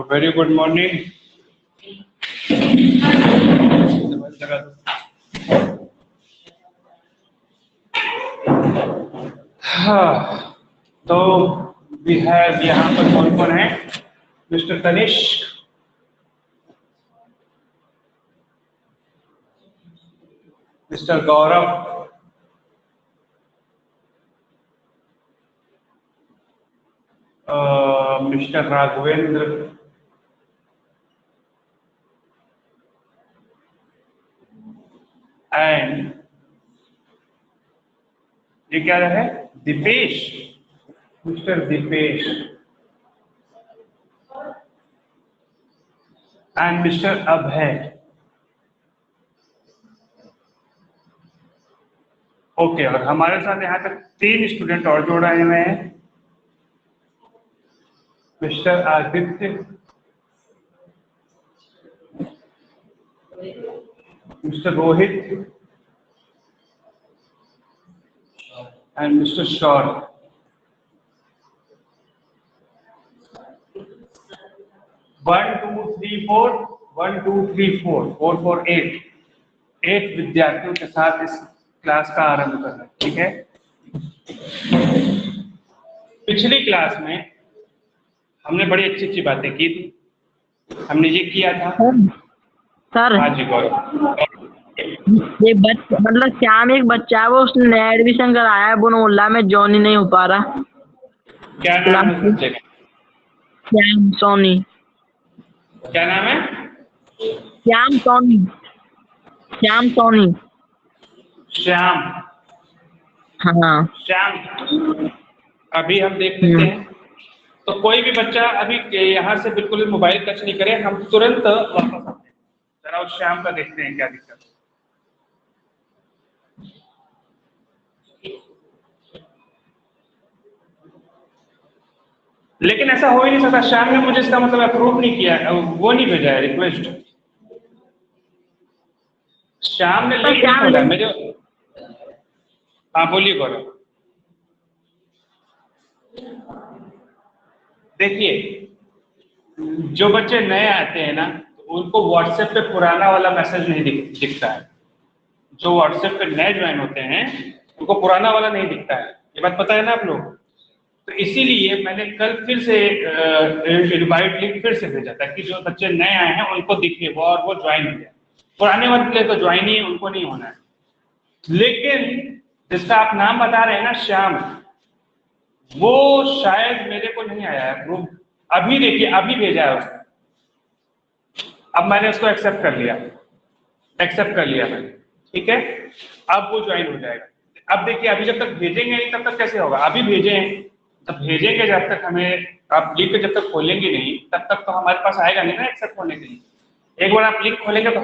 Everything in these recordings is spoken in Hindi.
Very good morning. हाँ, तो we have यहाँ पर कौन कौन है? Mister Tanishk, mister Gaurav, mister Raghavendra, and ये क्या है? Deepesh, mister Deepesh and mister Abhay. Okay, और हमारे साथ यहाँ तक 3 स्टूडेंट और जोड़ आए हुए हैं। Mister Aditya, mister Rohit and mister Shaurya. One two three four 1 2 3 4 4 4 8 विद्यार्थियों के साथ इस क्लास का आरंभ करना है। ठीक है, पिछली क्लास में हमने बड़ी अच्छी अच्छी बातें की थी। हमने ये किया था सर। हाँ जी गौरव। ये मतलब श्याम एक बच्चा है, वो उसने नया एडमिशन कराया है बुनोला में, जॉइन ही नहीं हो पा रहा। क्या नाम है बच्चे का? श्याम सोनी। क्या नाम है? श्याम सोनी। श्याम सोनी। श्याम। हाँ श्याम, अभी हम देख लेते हैं। तो कोई भी बच्चा अभी यहाँ से बिल्कुल मोबाइल टच नहीं करे, हम तुरंत वापस आते हैं। जरा उस श्याम का देखते हैं क्या दिक्कत है। लेकिन ऐसा हो ही नहीं सकता, श्याम ने मुझे इसका मतलब अप्रूव नहीं किया, वो नहीं भेजा है रिक्वेस्ट। श्याम ने लिंक नहीं खोला मेरे। हाँ बोलिए गौरव। देखिए, जो बच्चे नए आते हैं ना, उनको व्हाट्सएप पे पुराना वाला मैसेज नहीं दिखता है। जो व्हाट्सएप पे नए ज्वाइन होते हैं उनको पुराना वाला नहीं दिखता है, ये बात पता है ना आप लोग। तो इसीलिए मैंने कल फिर से इनवाइट लिंक फिर से भेजा था कि जो बच्चे नए आए हैं उनको दिखे वो और वो ज्वाइन हो जाए। पुराने वाले तो ज्वाइन ही, उनको नहीं होना है। लेकिन जिसका आप नाम बता रहे हैं ना श्याम, वो शायद मेरे को नहीं आया है प्रूफ। अभी देखिए, अभी भेजा है उसने। अब मैंने उसको एक्सेप्ट कर लिया, मैंने। ठीक है, अब वो ज्वाइन हो जाएगा। अब देखिए, अभी जब तक भेजेंगे नहीं तब तक कैसे होगा? अभी भेजें, तब भेजेंगे, जब तक हमें आप लिंक जब तक खोलेंगे नहीं तब तक तो हमारे पास आएगा नहीं ना एक्सेप्ट होने के लिए। एक बार आप लिंक खोलेंगे तो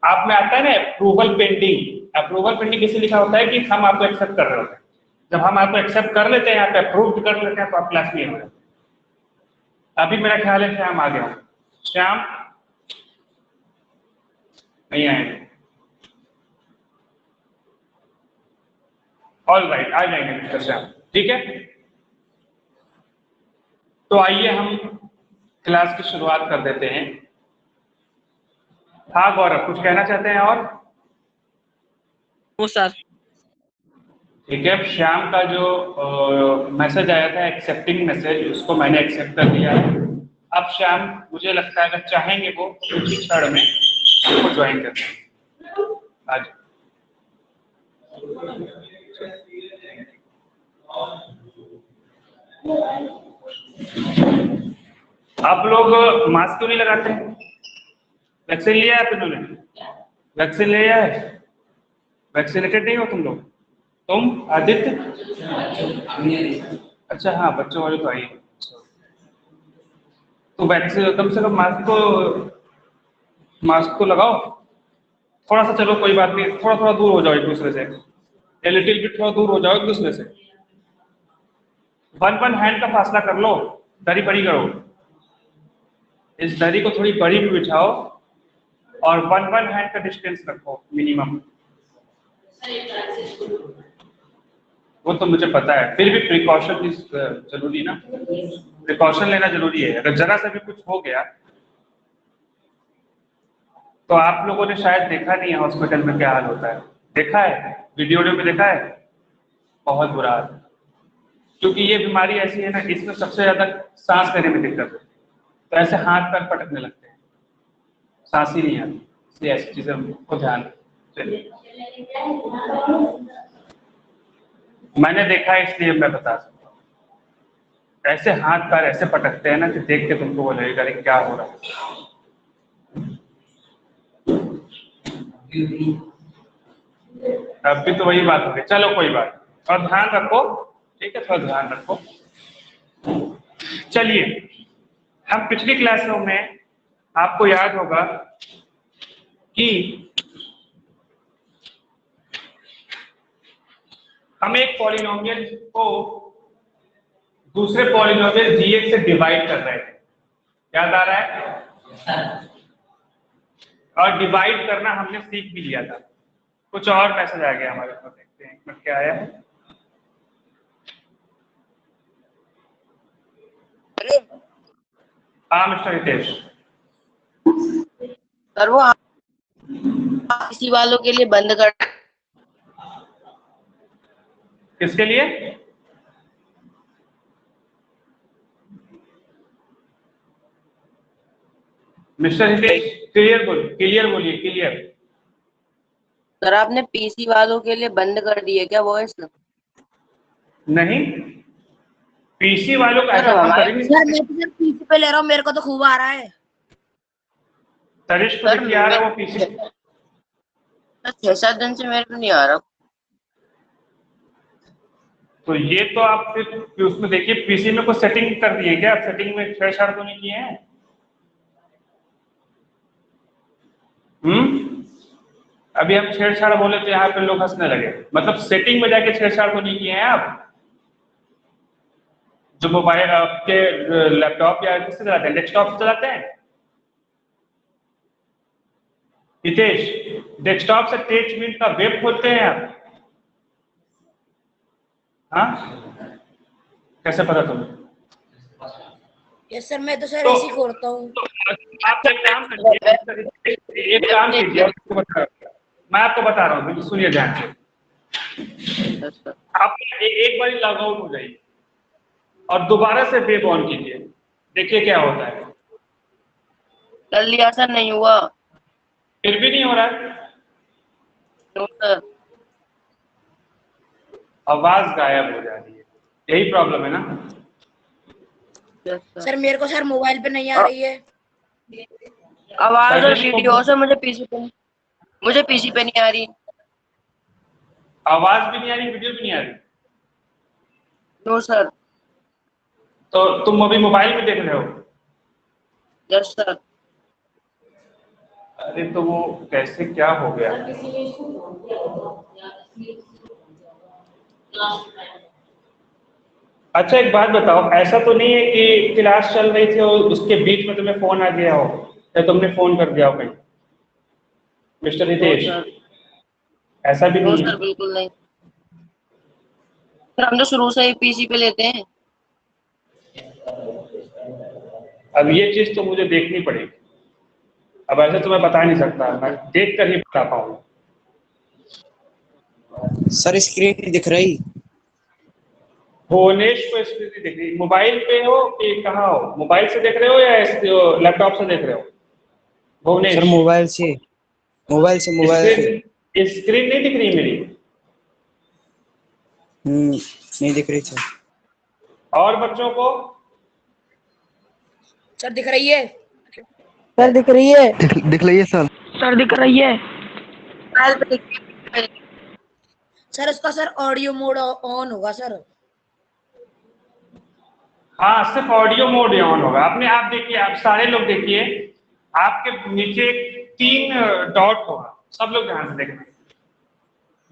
आप में आता है ना अप्रूवल पेंडिंग। अप्रूवल पेंडिंग किसे लिखा होता है कि हम आपको एक्सेप्ट कर रहे होते हैं। जब हम आपको एक्सेप्ट कर लेते हैं, यहाँ पे अप्रूव कर लेते हैं, तो आप क्लास में हो जाते हैं। अभी मेरा ख्याल है श्याम आ गया। श्याम नहीं आएंगे। ऑल राइट, आ जाएंगे मिस्टर श्याम। ठीक है, तो आइए हम क्लास की शुरुआत कर देते हैं। हाँ गौरव, कुछ कहना चाहते हैं और? वो सर। ठीक है, श्याम का जो मैसेज आया था एक्सेप्टिंग मैसेज, उसको मैंने एक्सेप्ट कर लिया है। अब श्याम, मुझे लगता है अगर चाहेंगे वो कुछ ही क्षण में आपको ज्वाइन करते हैं। आज आप लोग मास्क क्यों नहीं लगाते? वैक्सीन लिया है आप इन्होंने? वैक्सीन लिया है? वैक्सीनेटेड नहीं हो तुम लोग? तुम आदित्य? अच्छा हाँ, बच्चों वाले तो आई। तो वैक्सीन कम से कम मास्क तो लगाओ। थोड़ा सा, चलो कोई बात नहीं, थोड़ा थोड़ा दूर हो जाओ एक दूसरे से। लिटिल बिट थोड़ा दूर हो जाओ एक दूसरे से। 1 हैंड का फासला कर लो, दरी बड़ी करो। इस दरी को थोड़ी बड़ी भी बिछाओ और 1 हैंड का डिस्टेंस रखो मिनिमम। वो तो मुझे पता है, फिर भी प्रिकॉशन जरूरी ना, प्रिकॉशन लेना जरूरी है। अगर जरा सा भी कुछ हो गया तो आप लोगों ने शायद देखा नहीं है हॉस्पिटल में क्या हाल होता है, देखा है वीडियो में देखा है, बहुत बुरा हाल। क्योंकि ये बीमारी ऐसी है ना, इसमें सबसे ज्यादा सांस लेने में दिक्कत है, तो ऐसे हाथ पैर पटकने लगते हैं, सांस ही नहीं आती, इसलिए ऐसी चीजें को ध्यान चलिए। मैंने देखा है इसलिए मैं बता सकता हूँ, ऐसे हाथ पैर ऐसे पटकते हैं ना कि देख के तुमको वो लगेगा अरे क्या हो रहा है। अब भी तो वही बात हो गई, चलो कोई बात, और ध्यान रखो, ठीक है, थोड़ा ध्यान रखो। चलिए, हम पिछली क्लासों में आपको याद होगा कि हम एक पॉलिनोमियल को दूसरे पॉलिनोमियल जीएक्स से डिवाइड कर रहे थे, याद आ रहा है? और डिवाइड करना हमने सीख भी लिया था। कुछ और मैसेज आ गया हमारे पास, देखते हैं एक मिनट क्या आया है। हाँ मिस्टर हितेश। सर वो किसी वालों के लिए बंद कर, किसके लिए? मिस्टर हितेश क्लियर बोलिए क्लियर। सर आपने पीसी वालों के लिए बंद कर दिए क्या वॉइस? नहीं, पीसी वालों का सर ऐसा काम हमारे करेंगे। सर मैं तो सर पीसी पे ले रहा हूँ, मेरे को तो खूब आ रहा है। तनिष्क को सर देखिए आ रहा है वो पीसी। 6-7 दिन से मेरे को नहीं आ रहा। तो ये तो आप फिर उसमें देखिए पीसी में कुछ सेटिंग कर दिए क्या? आप सेटिंग में छेड़छाड़ तो नहीं किए हैं? अभी हम छेड़छाड़ बोले तो यहाँ पे लोग हंसने लगे, मतलब सेटिंग में जाके छेड़छाड़ तो नहीं किए हैं आप? जो मोबाइल आपके लैपटॉप या किससे चलाते हैं, डेस्कटॉप से चलाते हैं? हितेश, डेस्कटॉप से टेच मिनट का वेब खोलते हैं आप? हाँ, कैसे पता तुम्हें? यस सर, मैं तो सर तो ऐसे ही खोलता हूँ। तो आप एक काम कीजिए, एक काम कीजिए, मैं आपको बता रहा हूँ, बिल्कुल सुनिए ध्यान से। आप एक बार लॉग आउट हो जाइए और दोबारा से वेब ऑन कीजिए, देखिए क्या होता है। कर लिया सर, नहीं हुआ। फिर भी नहीं हो रहा है? No sir. आवाज गायब हो जा रही है, यही प्रॉब्लम है ना? सर मेरे को सर मोबाइल पे नहीं आ रही है आवाज और वीडियो। सर मुझे पीसी पे नहीं आ रही। आवाज भी नहीं आ रही, वीडियो भी नहीं आ रही? No sir. तो तुम अभी मोबाइल में देख रहे हो? Yes sir. अरे तो वो कैसे, क्या हो गया? अच्छा एक बात बताओ, ऐसा तो नहीं है कि क्लास चल रही थी और उसके बीच में तुम्हें फोन आ गया हो या तुमने फोन कर दिया हो कहीं, मिस्टर हितेश? ऐसा भी नो नहीं है? सर, बिल्कुल नहीं सर, हम तो शुरू से ही पीसी पे लेते हैं। अब ये चीज तो मुझे देखनी पड़ेगी, अब ऐसे तो मैं बता नहीं सकता, मैं देख कर ही बता पाऊंगा। सर स्क्रीन नहीं दिख रही। भुवनेश को स्थिति दिख रही, मोबाइल पे हो कि कहाँ हो? मोबाइल से देख रहे हो या लैपटॉप से देख रहे हो भुवनेश? सर मोबाइल से स्क्रीन नहीं दिख रही मेरी? नहीं दिख रही सर। और बच्चों को? सर दिख रही है। सर दिख रही है। दिख रही है सर। सर दिख रही है। सर उसका सर ऑडियो मोड ऑन होगा सर। हाँ, सिर्फ ऑडियो मोड ऑन होगा। आप देखिए, आप सारे लोग देखिए, आपके नीचे 3 डॉट होगा, सब लोग ध्यान से देखना,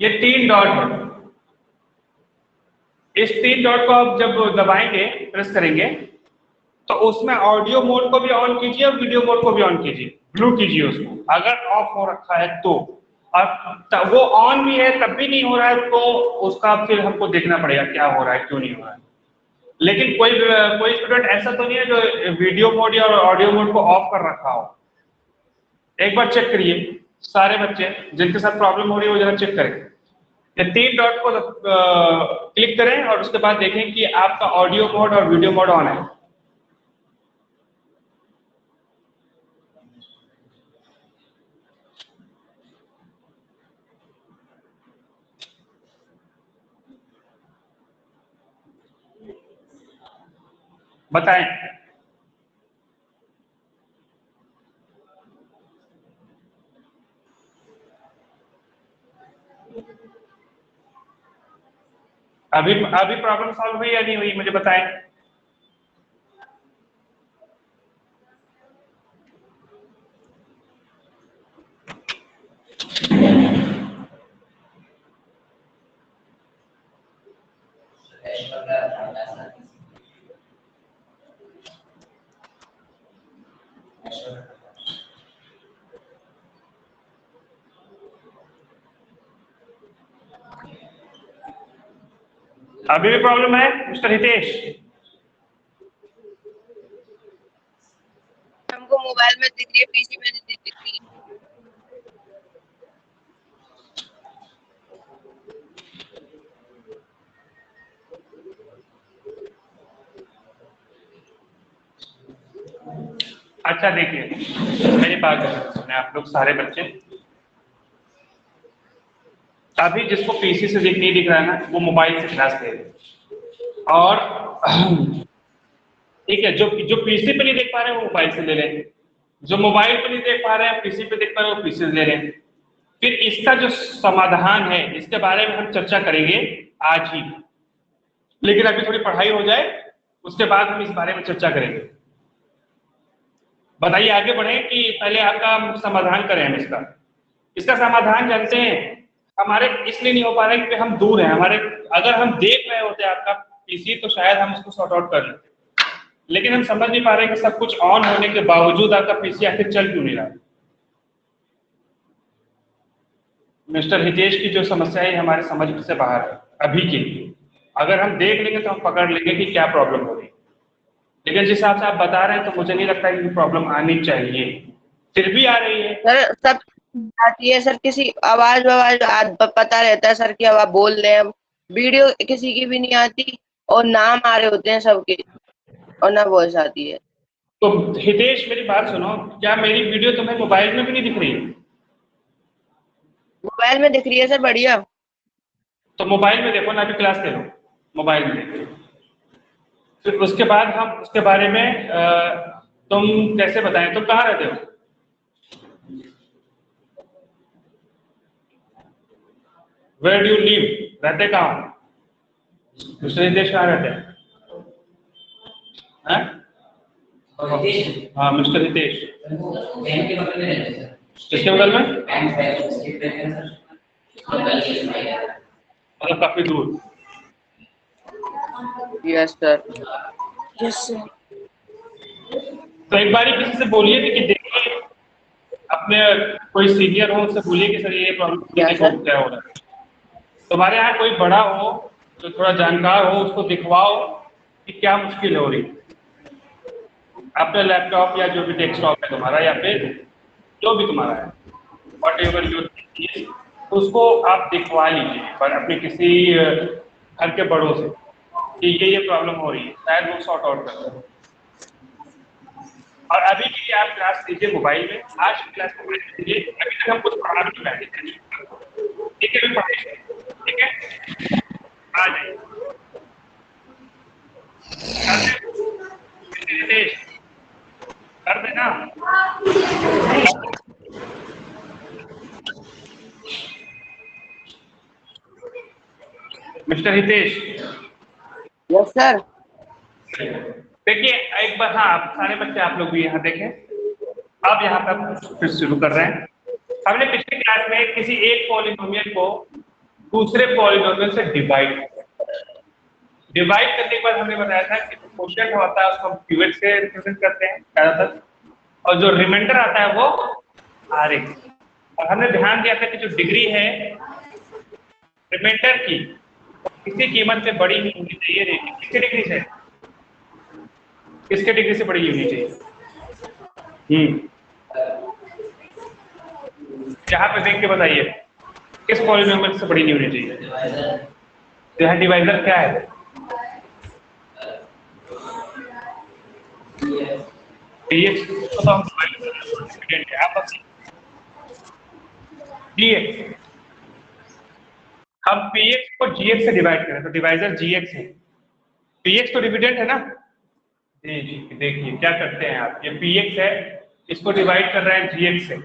ये 3 डॉट है। इस 3 डॉट को आप जब दबाएंगे, प्रेस करेंगे, तो उसमें ऑडियो मोड को भी ऑन कीजिए और वीडियो मोड को भी ऑन कीजिए, ब्लू कीजिए उसको अगर ऑफ हो रखा है तो। और वो ऑन भी है तब भी नहीं हो रहा है, तो उसका फिर हमको देखना पड़ेगा क्या हो रहा है, क्यों नहीं हो रहा है। लेकिन कोई स्टूडेंट ऐसा तो नहीं है जो वीडियो मोड या ऑडियो मोड को ऑफ कर रखा हो। एक बार चेक करिए, सारे बच्चे जिनके साथ प्रॉब्लम हो रही है वो जरा चेक करें। ये 3 डॉट को क्लिक करें और उसके बाद देखें कि आपका ऑडियो मोड और वीडियो मोड ऑन है। बताएं। अभी प्रॉब्लम सॉल्व हुई या नहीं हुई, मुझे बताएं। अभी भी प्रॉब्लम है मिस्टर हितेश? हमको मोबाइल में दिख रही है, पीसी में नहीं दिख रही। अच्छा देखिए, मेरी बात सुने आप लोग सारे बच्चे। अभी जिसको पीसी से नहीं दिख रहा है ना, वो मोबाइल से क्लास ले रहे। और ठीक है, जो पीसी पे नहीं देख पा रहे हैं वो मोबाइल से ले रहे हैं, जो मोबाइल पे नहीं देख पा रहे हैं पीसी पे देख पा रहे हैं वो पीसी से ले रहे हैं। फिर इसका जो समाधान है इसके बारे में हम चर्चा करेंगे आज ही, लेकिन अभी थोड़ी पढ़ाई हो जाए उसके बाद हम इस बारे में चर्चा करेंगे। बताइए आगे बढ़े कि पहले आपका समाधान करें हम इसका समाधान जानते हैं। हमारे इसलिए नहीं हो पा रहा है क्योंकि हम दूर हैं हमारे। अगर हम देख रहे होते आपका पीसी तो शायद हम उसको सॉर्ट आउट कर लेते, लेकिन हम समझ नहीं पा रहे कि सब कुछ ऑन होने के बावजूद आपका पीसी आखिर चल क्यों नहीं रहा। मिस्टर हितेश की जो समस्या है हमारे समझ से बाहर है अभी के लिए। अगर हम देख लेंगे तो हम पकड़ लेंगे कि क्या प्रॉब्लम हो रही है, लेकिन जिस हिसाब से आप बता रहे हैं तो मुझे नहीं लगता कि प्रॉब्लम आनी चाहिए, फिर भी आ रही है। सर सब आती है सर, किसी आवाज पता रहता है सर की अब आप बोल रहे हैं, वीडियो किसी की भी नहीं आती और नाम आ रहे होते हैं सबके और ना वॉइस आती है। तो हितेश मेरी बात सुनो, क्या मेरी वीडियो तुम्हें मोबाइल में भी नहीं दिख रही है? मोबाइल में दिख रही है सर, बढ़िया। तो मोबाइल में देखो ना, अभी क्लास ले लो, मोबाइल में देखो। फिर उसके बाद हम उसके बारे में तुम कैसे बताएं, तुम कहाँ रहते हो? वेयर डू यू लिव, रहते कहाँ हो? दूसरे देश कहाँ रहते हैं? हाँ मिस्टर हितेश, किसके बगल में? मतलब काफी दूर। Yes sir. Yes sir. तो एक बारी किसी से बोलिए कि देखिए, अपने कोई सीनियर हो उससे बोलिए कि सर ये प्रॉब्लम क्या हो रहा है। तुम्हारे यहाँ कोई बड़ा हो जो थोड़ा जानकार हो उसको दिखवाओ कि क्या मुश्किल हो रही है। अपने लैपटॉप या जो भी डेस्कटॉप है तुम्हारा या फिर जो भी तुम्हारा है, वट एवर यूर, उसको आप दिखवा लीजिए पर अपने किसी घर के बड़ों से कि ये प्रॉब्लम हो रही है, शायद वो सॉर्ट आउट कर सकते। और अभी के लिए आप क्लास लीजिए मोबाइल में, आज की क्लास मोबाइल में लीजिए, अभी तक हम कुछ पढ़ा भी पाएंगे, ठीक है? पढ़ाई, ठीक है, आ जाइए। कर देना। मिस्टर हितेश। Yes sir. देखिए एक बार, हाँ आप सारे बच्चे आप लोग भी यहाँ देखें। अब यहाँ पर फिर शुरू कर रहे हैं। हमने पिछली क्लास में किसी एक पॉलिनोमियल को दूसरे पॉलिनोमियल से डिवाइड करने के बाद हमने बताया था कि क्वोशिएंट होता है उसको हम क्यूएच से रिप्रेजेंट करते हैं ज्यादातर, और जो रिमाइंडर आता है वो आरएक्स। और हमने ध्यान दिया था कि जो डिग्री है रिमाइंडर की किसी कीमत से बड़ी नहीं होनी चाहिए। देखिए किसके डिग्री से, किसके डिग्री से बड़ी होनी चाहिए। यहाँ पे देख के बताइए किस पॉलिनोमियल से बड़ी नहीं होनी चाहिए। तो यहाँ डिवाइजर क्या है, dx को तो हम डिविडेंड है आप dx, हम px को gx से डिवाइड करें तो डिवाइजर gx है, px तो डिविडेंड है ना। देखिए क्या करते हैं आप, ये px है इसको डिवाइड कर रहे हैं gx से,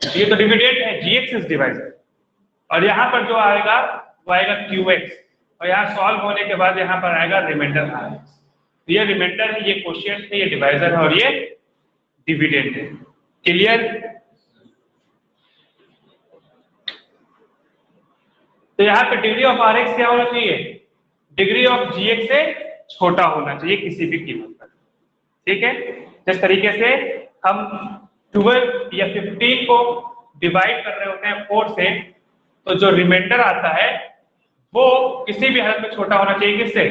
ये तो डिविडेंड है, gx इज डिवाइजर। और यहाँ पर जो आएगा वो आएगा qx, और यहाँ सॉल्व होने के बाद यहाँ पर आएगा रिमाइंडर rx। ये रिमाइंडर है, ये कोशिएंट है, ये डिवाइजर है और ये डिविडेंड है। क्लियर। तो यहाँ पे डिग्री ऑफ rx क्या होना चाहिए, डिग्री ऑफ gx से छोटा होना चाहिए किसी भी कीमत पर। ठीक है, जिस तरीके से हम 12 या 15 को डिवाइड कर रहे होते हैं 4 से, तो जो रिमाइंडर आता है वो किसी भी हालत में छोटा होना चाहिए किससे,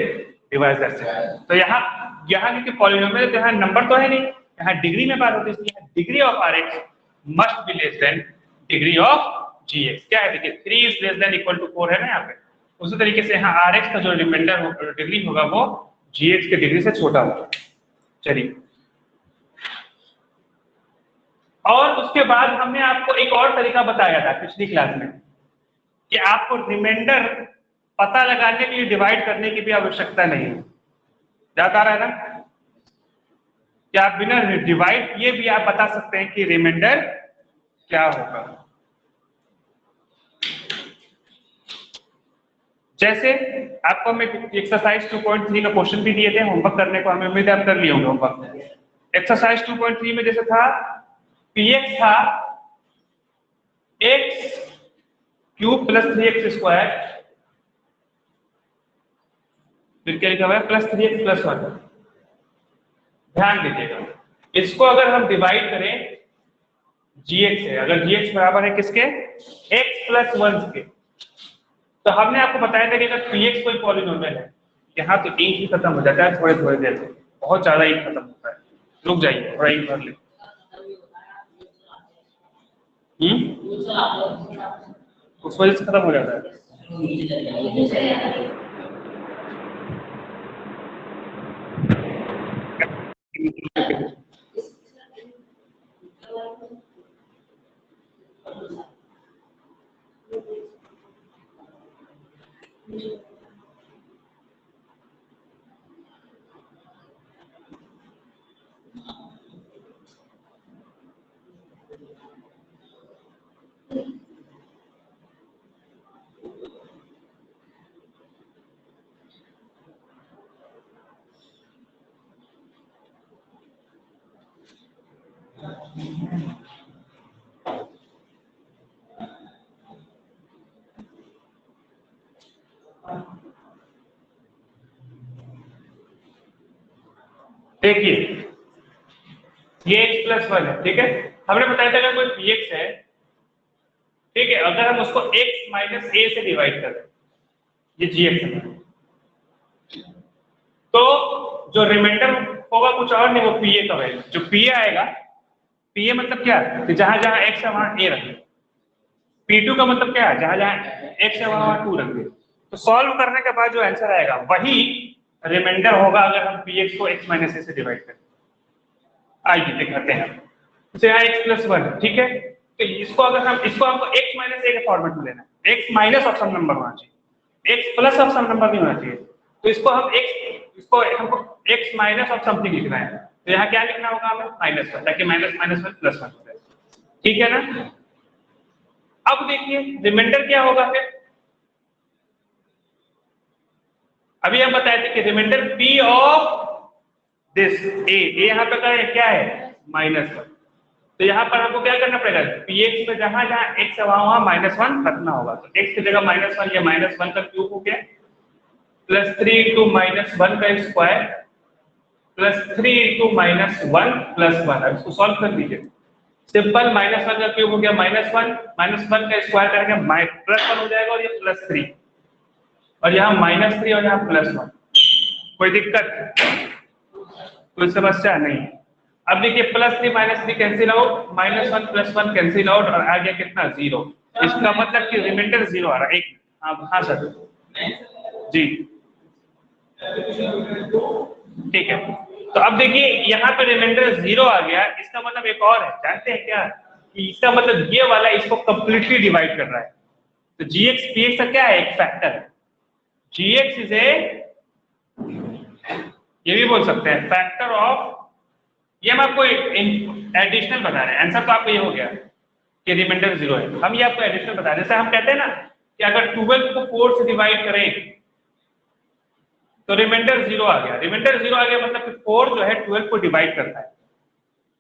डिवाइजर से। तो यहाँ की पॉलिनोमियल तो यहाँ नंबर तो है नहीं, यहाँ डिग्री में बात होती है, इसलिए degree of rx must be less than degree of gx। क्या है, देखिए 3 is less than equal to 4 है ना यहाँ पे। उसी तरीके से यहाँ rx का जो रिमाइंडर डिग्री होगा वो gx के डिग्री से छोटा होगा। चलिए, और उसके बाद हमने आपको एक और तरीका बताया था पिछली क्लास में कि आपको रिमाइंडर पता लगाने के लिए डिवाइड करने की भी आवश्यकता नहीं है। याद आ रहा है ना कि आप बिना डिवाइड किए भी आप बता सकते हैं कि रिमाइंडर क्या होगा। जैसे आपको हम एक्सरसाइज 2.3 का क्वेश्चन भी दिए थे होमवर्क करने को, हमें उम्मीद है आप कर लिए होंगे होमवर्क। एक्सरसाइज 2.3 में जैसे था px था x cube plus 3x square, फिर क्या लिखा हुआ है प्लस 3x प्लस 1। ध्यान दीजिएगा, इसको अगर हम डिवाइड करें gx से, अगर gx बराबर है किसके, x प्लस 1 के, तो हमने आपको बताया था कि अगर px कोई पॉलिनोमियल है, यहाँ तो इंक ही खत्म हो जाता है थोड़े थोड़े देर में, बहुत ज्यादा इंक खत्म होता है, रुक जाइए थोड़ा इंक भर ले। उस वजह से खत्म हो जाता है। देखिए ये x प्लस 1 है, ठीक है। हमने बताया था अगर कोई px है, ठीक है, अगर हम उसको x माइनस a से डिवाइड करें, ये gx है, तो जो रिमाइंडर होगा कुछ और नहीं, वो pa का वैल्यू, जो pa आएगा, pa मतलब क्या है, जहां जहां x है वहां a रखें। p2 का मतलब क्या है, जहां जहां x है वहां 2 रखें। तो सॉल्व करने के बाद जो आंसर आएगा वही रिमाइंडर होगा अगर हम px को x माइनस a से डिवाइड करें। आइए दिखाते हैं। तो यहाँ x प्लस 1, ठीक है, तो इसको अगर हम हमको x माइनस a के फॉर्मेट में लेना है, x minus of some number होना चाहिए, x plus of some number नहीं होना चाहिए। तो इसको हमको x माइनस ऑफ समथिंग लिखना है, तो यहाँ क्या लिखना होगा हमें, माइनस 1, ताकि माइनस माइनस 1 प्लस 1 हो जाए। ठीक है ना। अब देखिए रिमाइंडर क्या होगा फिर, अभी हम बताए थे कि remainder p of this a यहाँ पे क्या है माइनस 1। तो यहाँ पर हमको क्या करना पड़ेगा, px में जहां जहां x है वहां माइनस 1 रखना होगा। तो x की जगह माइनस 1, ये माइनस 1 का क्यूब हो गया, प्लस 3 इंटू माइनस 1 का square, plus 3 into minus 1 plus 1। अब इसको सॉल्व कर लीजिए, सिंपल -1 का क्यूब हो गया -1, -1 का स्क्वायर करेंगे +1 हो जाएगा और ये +3, और यहाँ -3 और यहाँ +1। कोई दिक्कत, कोई समस्या नहीं। अब देखिए +3 -3 कैंसिल आउट, -1 +1 कैंसिल आउट, और आ गया कितना 0। इसका मतलब कि रिमाइंडर 0 आ रहा है। एक हाँ सर जी ठीक है। तो अब देखिए यहाँ पे रिमाइंडर 0 आ गया, इसका मतलब एक और है, जानते हैं क्या, कि इसका मतलब ये वाला इसको कंप्लीटली डिवाइड कर रहा है। तो gx px का क्या है, एक फैक्टर है। gx इज ए, ये भी बोल सकते हैं फैक्टर ऑफ, ये हम आपको एडिशनल बता रहे हैं। आंसर तो आपको ये हो गया कि रिमाइंडर 0 है, हम ये आपको एडिशनल बता रहे हैं। जैसे हम कहते हैं ना कि अगर 12 को 4 से डिवाइड करें तो रिमाइंडर 0 आ गया। रिमाइंडर 0 आ गया मतलब कि 4 जो है 12 को डिवाइड करता है।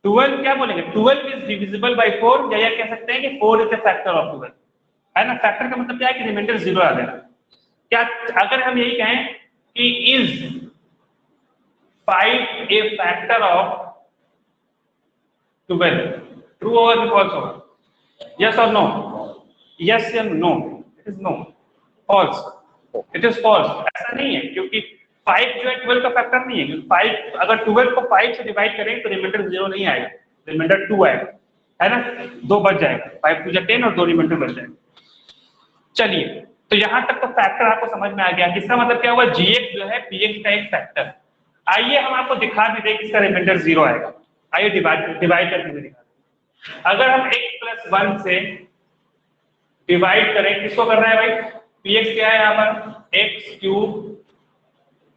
12 क्या बोलेंगे, 12 इज डिविजिबल बाय 4, या कह सकते हैं कि 4 इज ए फैक्टर ऑफ 12, है ना। फैक्टर का मतलब क्या है कि रिमाइंडर 0 आ गया। क्या अगर हम यही कहें कि is 5 A factor of 12, true होगा कि फॉल्स होगा, यस और नो, यस या no, it is no, false, it is false. ऐसा नहीं है, क्योंकि 5 जो है 12 का फैक्टर नहीं है, क्योंकि 5 अगर 12 को 5 से डिवाइड करें तो रिमाइंडर 0 नहीं आएगा, रिमाइंडर 2 आएगा, है ना, 2 बच जाएगा, 5 2 10 और 2 रिमाइंडर बच जाएगा। चलिए, तो यहां तक तो फैक्टर आपको समझ में आ गया। इसका मतलब क्या हुआ, gx जो है px का एक फैक्टर। आइए हम आपको दिखा भी दें कि इसका रिमाइंडर 0 आएगा। आइए डिवाइड करके भी दिखा। अगर हम x + 1 से डिवाइड करें, किसको कर रहे हैं भाई, px क्या है यहाँ पर, x³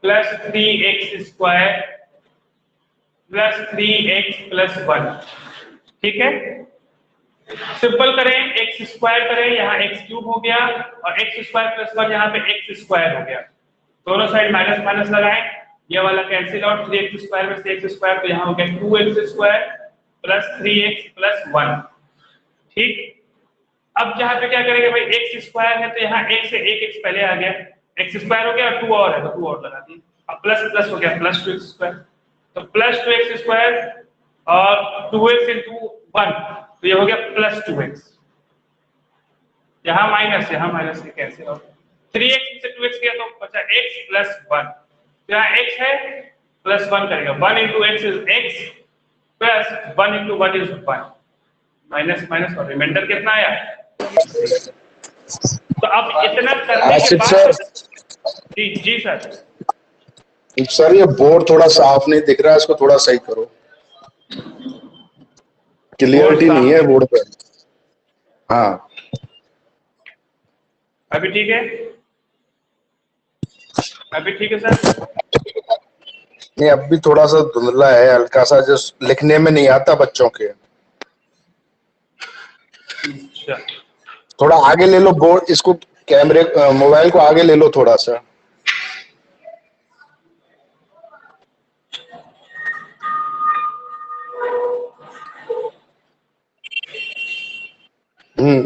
+ 3x² + 3x + 1, ठीक है। सिंपल करें, x² करें, यहाँ x³ हो गया, और x² + 1 यहाँ पे x² हो गया। दोनों साइड माइनस माइनस लगाएं, ये वाला कैंसिल आउट, 3x² में से x², तो यहाँ हो गया 2x² + 3x + 1, ठीक। अब जहाँ पे क्या करेंगे भाई, x² है तो यहाँ 1 से 1x पहले आ गया, x² हो गया, और 2 और है तो 2 और लगा दिए। अब प्लस प्लस हो गया +2x², तो +2x² और 2x × 1, तो ये हो गया +2x, यहाँ माइनस से कैसे हो, 3x से 2x गया तो बचा x + 1, तो यहाँ x है +1 करेगा, 1 × x is x + 1 × 1 is 1, minus minus, और रिमाइंडर कितना आया। तो अब इतना करने के बाद, जी सर ये बोर्ड थोड़ा साफ नहीं दिख रहा है, इसको थोड़ा सही करो, क्लियरिटी नहीं है बोर्ड पे। हाँ अभी ठीक है, अभी ठीक है सर। नहीं, अब भी थोड़ा सा धुंधला है, हल्का सा, जो लिखने में नहीं आता बच्चों के। अच्छा, थोड़ा आगे ले लो बोर्ड, इसको कैमरे मोबाइल को आगे ले लो थोड़ा सा।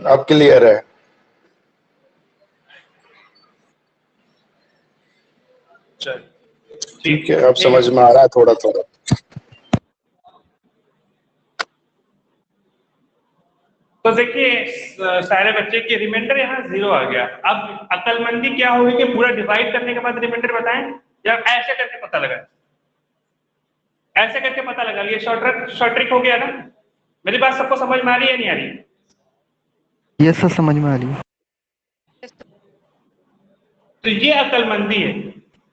अब क्लियर है। ठीक है, अब समझ में आ रहा है थोड़ा थोड़ा। तो देखिए सारे बच्चे की रिमाइंडर यहाँ 0 आ गया। अब अक्लमंदी क्या होगी कि पूरा डिवाइड करने के बाद रिमाइंडर बताएं, या ऐसे करके पता लगा, ऐसे करके पता लगा लिया, शॉर्ट ट्रिक हो गया ना। मेरी बात सबको समझ में आ रही है, नहीं आ रही? यस सर, समझ में आ रही है। तो ये अक्लमंदी है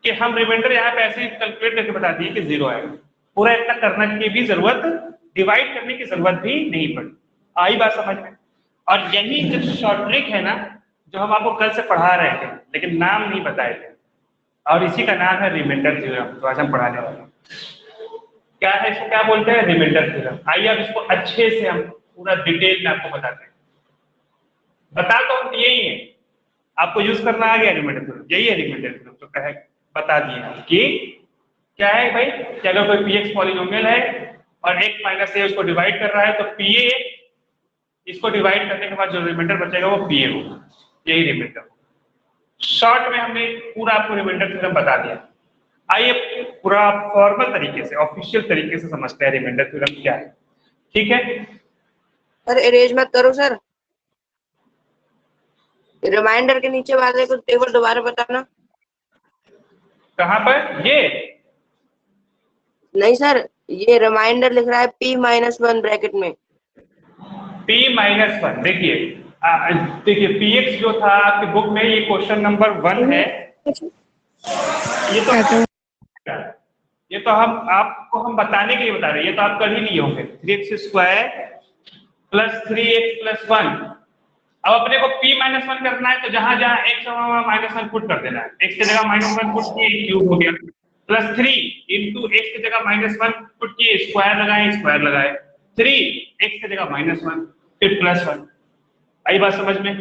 कि हम रिमाइंडर यहाँ पे ऐसे कैलकुलेट करके बता दिए कि 0 आएगा, पूरा इतना करने की भी जरूरत, डिवाइड करने की जरूरत भी नहीं पड़ी। आई बात समझ में? और यही जो शॉर्ट ट्रिक है ना, जो हम आपको कल से पढ़ा रहे थे लेकिन नाम नहीं बताए थे, और इसी का नाम है रिमाइंडर थ्योरम। तो आज हम पढ़ाने वाले हैं, क्या है इसको, क्या बोलते हैं, रिमाइंडर थ्योरम। आइए अब इसको अच्छे से हम पूरा डिटेल में आपको बताते हैं। बता तो हम यही है, आपको यूज करना आ गया रिमाइंडर थ्योरम, यही है रिमाइंडर थ्योरम। तो कहे बता दिए हम कि क्या है भाई, कि अगर कोई px पॉलिनोमियल है और x - a उसको डिवाइड कर रहा है, तो pa इसको डिवाइड करने के बाद जो रिमाइंडर बचेगा वो pa होगा, यही रिमाइंडर। शॉर्ट में हमने पूरा आपको रिमाइंडर थ्योरम बता दिया। आइए पूरा फॉर्मल तरीके से, ऑफिशियल तरीके से समझते हैं रिमाइंडर थ्योरम क्या है, ठीक है। सर इरेज मत करो सर, रिमाइंडर के नीचे वाले को एक बार दोबारा बताना। कहाँ पर ये? नहीं सर, ये रिमाइंडर लिख रहा है P-1 ब्रैकेट में। P-1 देखिए, देखिए पीएक्स जो था आपकी बुक में, ये क्वेश्चन नंबर 1 है। ये तो हम आपको हम बताने के लिए बता रहे हैं, ये तो आप कर ही नहीं होंगे। 3x² plus 3x plus 1। अब अपने को P-1 करना है, तो जहां जहां x है वहां -1 पुट कर देना है। x की जगह -1 पुट किए, क्यूब हो गया। प्लस 3 इंटू x की जगह -1 पुट किए, स्क्वायर लगाए 3 x की जगह -1 फिर प्लस 1। आई बात समझ में?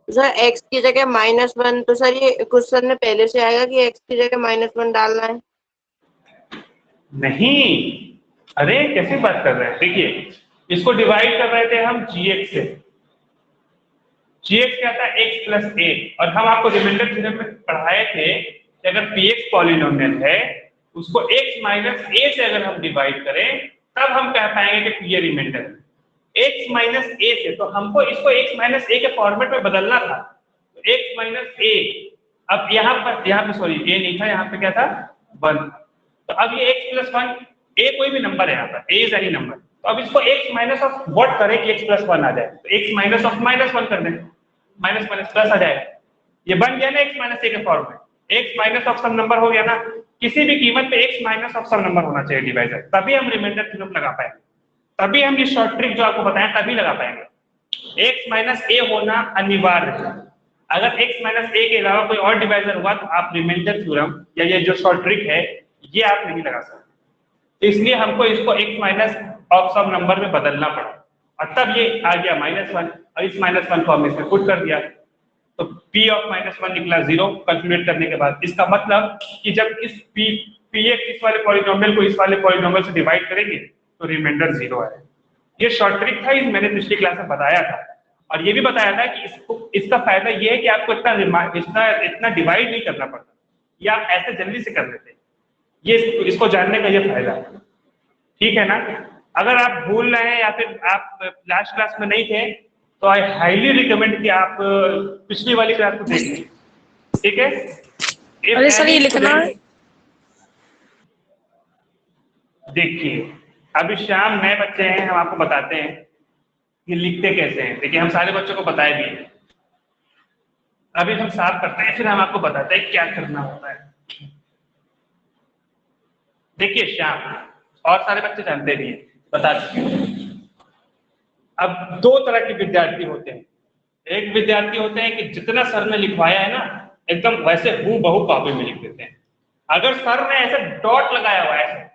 सर x की जगह -1, तो सर ये क्वेश्चन में पहले से आएगा कि x की जगह -1 डालना है? नहीं, अरे कैसे बात कर रहे हैं? देखिए, इसको डिवाइड कर रहे थे हम gx से। gx क्या था? x plus a। और हम आपको रिमाइंडर थ्योरम में पढ़ाए थे कि अगर px पॉलिनोमियल है, उसको x माइनस a से अगर हम डिवाइड करें, तब हम कह पाएंगे कि ये रिमाइंडर है। x माइनस a से, तो हमको इसको x माइनस a के फॉर्मेट में बदलना था। तो x माइनस a, अब यहाँ पे सॉरी a नहीं था, यहाँ पे क्या था? 1। तो अब ये x प्लस 1, a कोई भी नंबर है, यहाँ पर a इज एनी नंबर। तो अब इसको x माइनस ऑफ व्हाट करें कि x प्लस 1 आ जाए? तो x माइनस ऑफ -1 कर दें, माइनस माइनस प्लस आ जाएगा। ये बन गया ना x माइनस a के फॉर्म में। x minus of some number हो गया ना, किसी भी कीमत पे x minus of some number होना चाहिए डिवाइजर, तभी हम रिमाइंडर थ्योरम लगा पाएंगे, तभी हम ये शॉर्ट ट्रिक जो आपको बताएं तभी लगा पाएंगे। x माइनस a होना अनिवार्य है। अगर x माइनस a के अलावा कोई और डिवाइजर हुआ तो आप रिमाइंडर थ्योरम या ये जो शॉर्ट ट्रिक है ये आप नहीं लगा सकते। इसलिए हमको इसको x minus of some number में बदलना पड़ा, और तब ये आ गया -1, और इस -1 को हमने इसमें पुट कर दिया, तो p ऑफ -1 निकला 0 कैलकुलेट करने के बाद। इसका मतलब कि जब इस px इस वाले पॉलिनोमियल को इस वाले पॉलिनोमियल से डिवाइड करेंगे तो रिमाइंडर 0 है। ये शॉर्ट ट्रिक था, मैंने पिछली क्लास में बताया था, और ये भी बताया था कि इसका फायदा ये है कि आपको इतना डिवाइड नहीं करना पड़ता, ये आप ऐसे जल्दी से कर लेते हैं। ये इसको जानने का ये फायदा है, ठीक है ना? अगर आप भूल रहे हैं या फिर आप लास्ट क्लास में नहीं थे, तो आई हाईली रिकमेंड कि आप पिछली वाली क्लास को देख लें, ठीक है? अरे सर ये लिखना है। देखिए, अभी शाम नए बच्चे हैं, हम आपको बताते हैं कि लिखते कैसे हैं। देखिए, हम सारे बच्चों को बताए भी हैं, अभी हम साफ करते हैं, फिर हम आपको बताते हैं क्या करना होता है। देखिए श्याम और सारे बच्चे जानते भी हैं, बता दीजिए। अब 2 तरह के विद्यार्थी होते हैं। एक विद्यार्थी होते हैं कि जितना सर ने लिखवाया है ना, एकदम वैसे हूबहू कॉपी में लिख देते हैं। अगर सर ने ऐसे डॉट लगाया हुआ है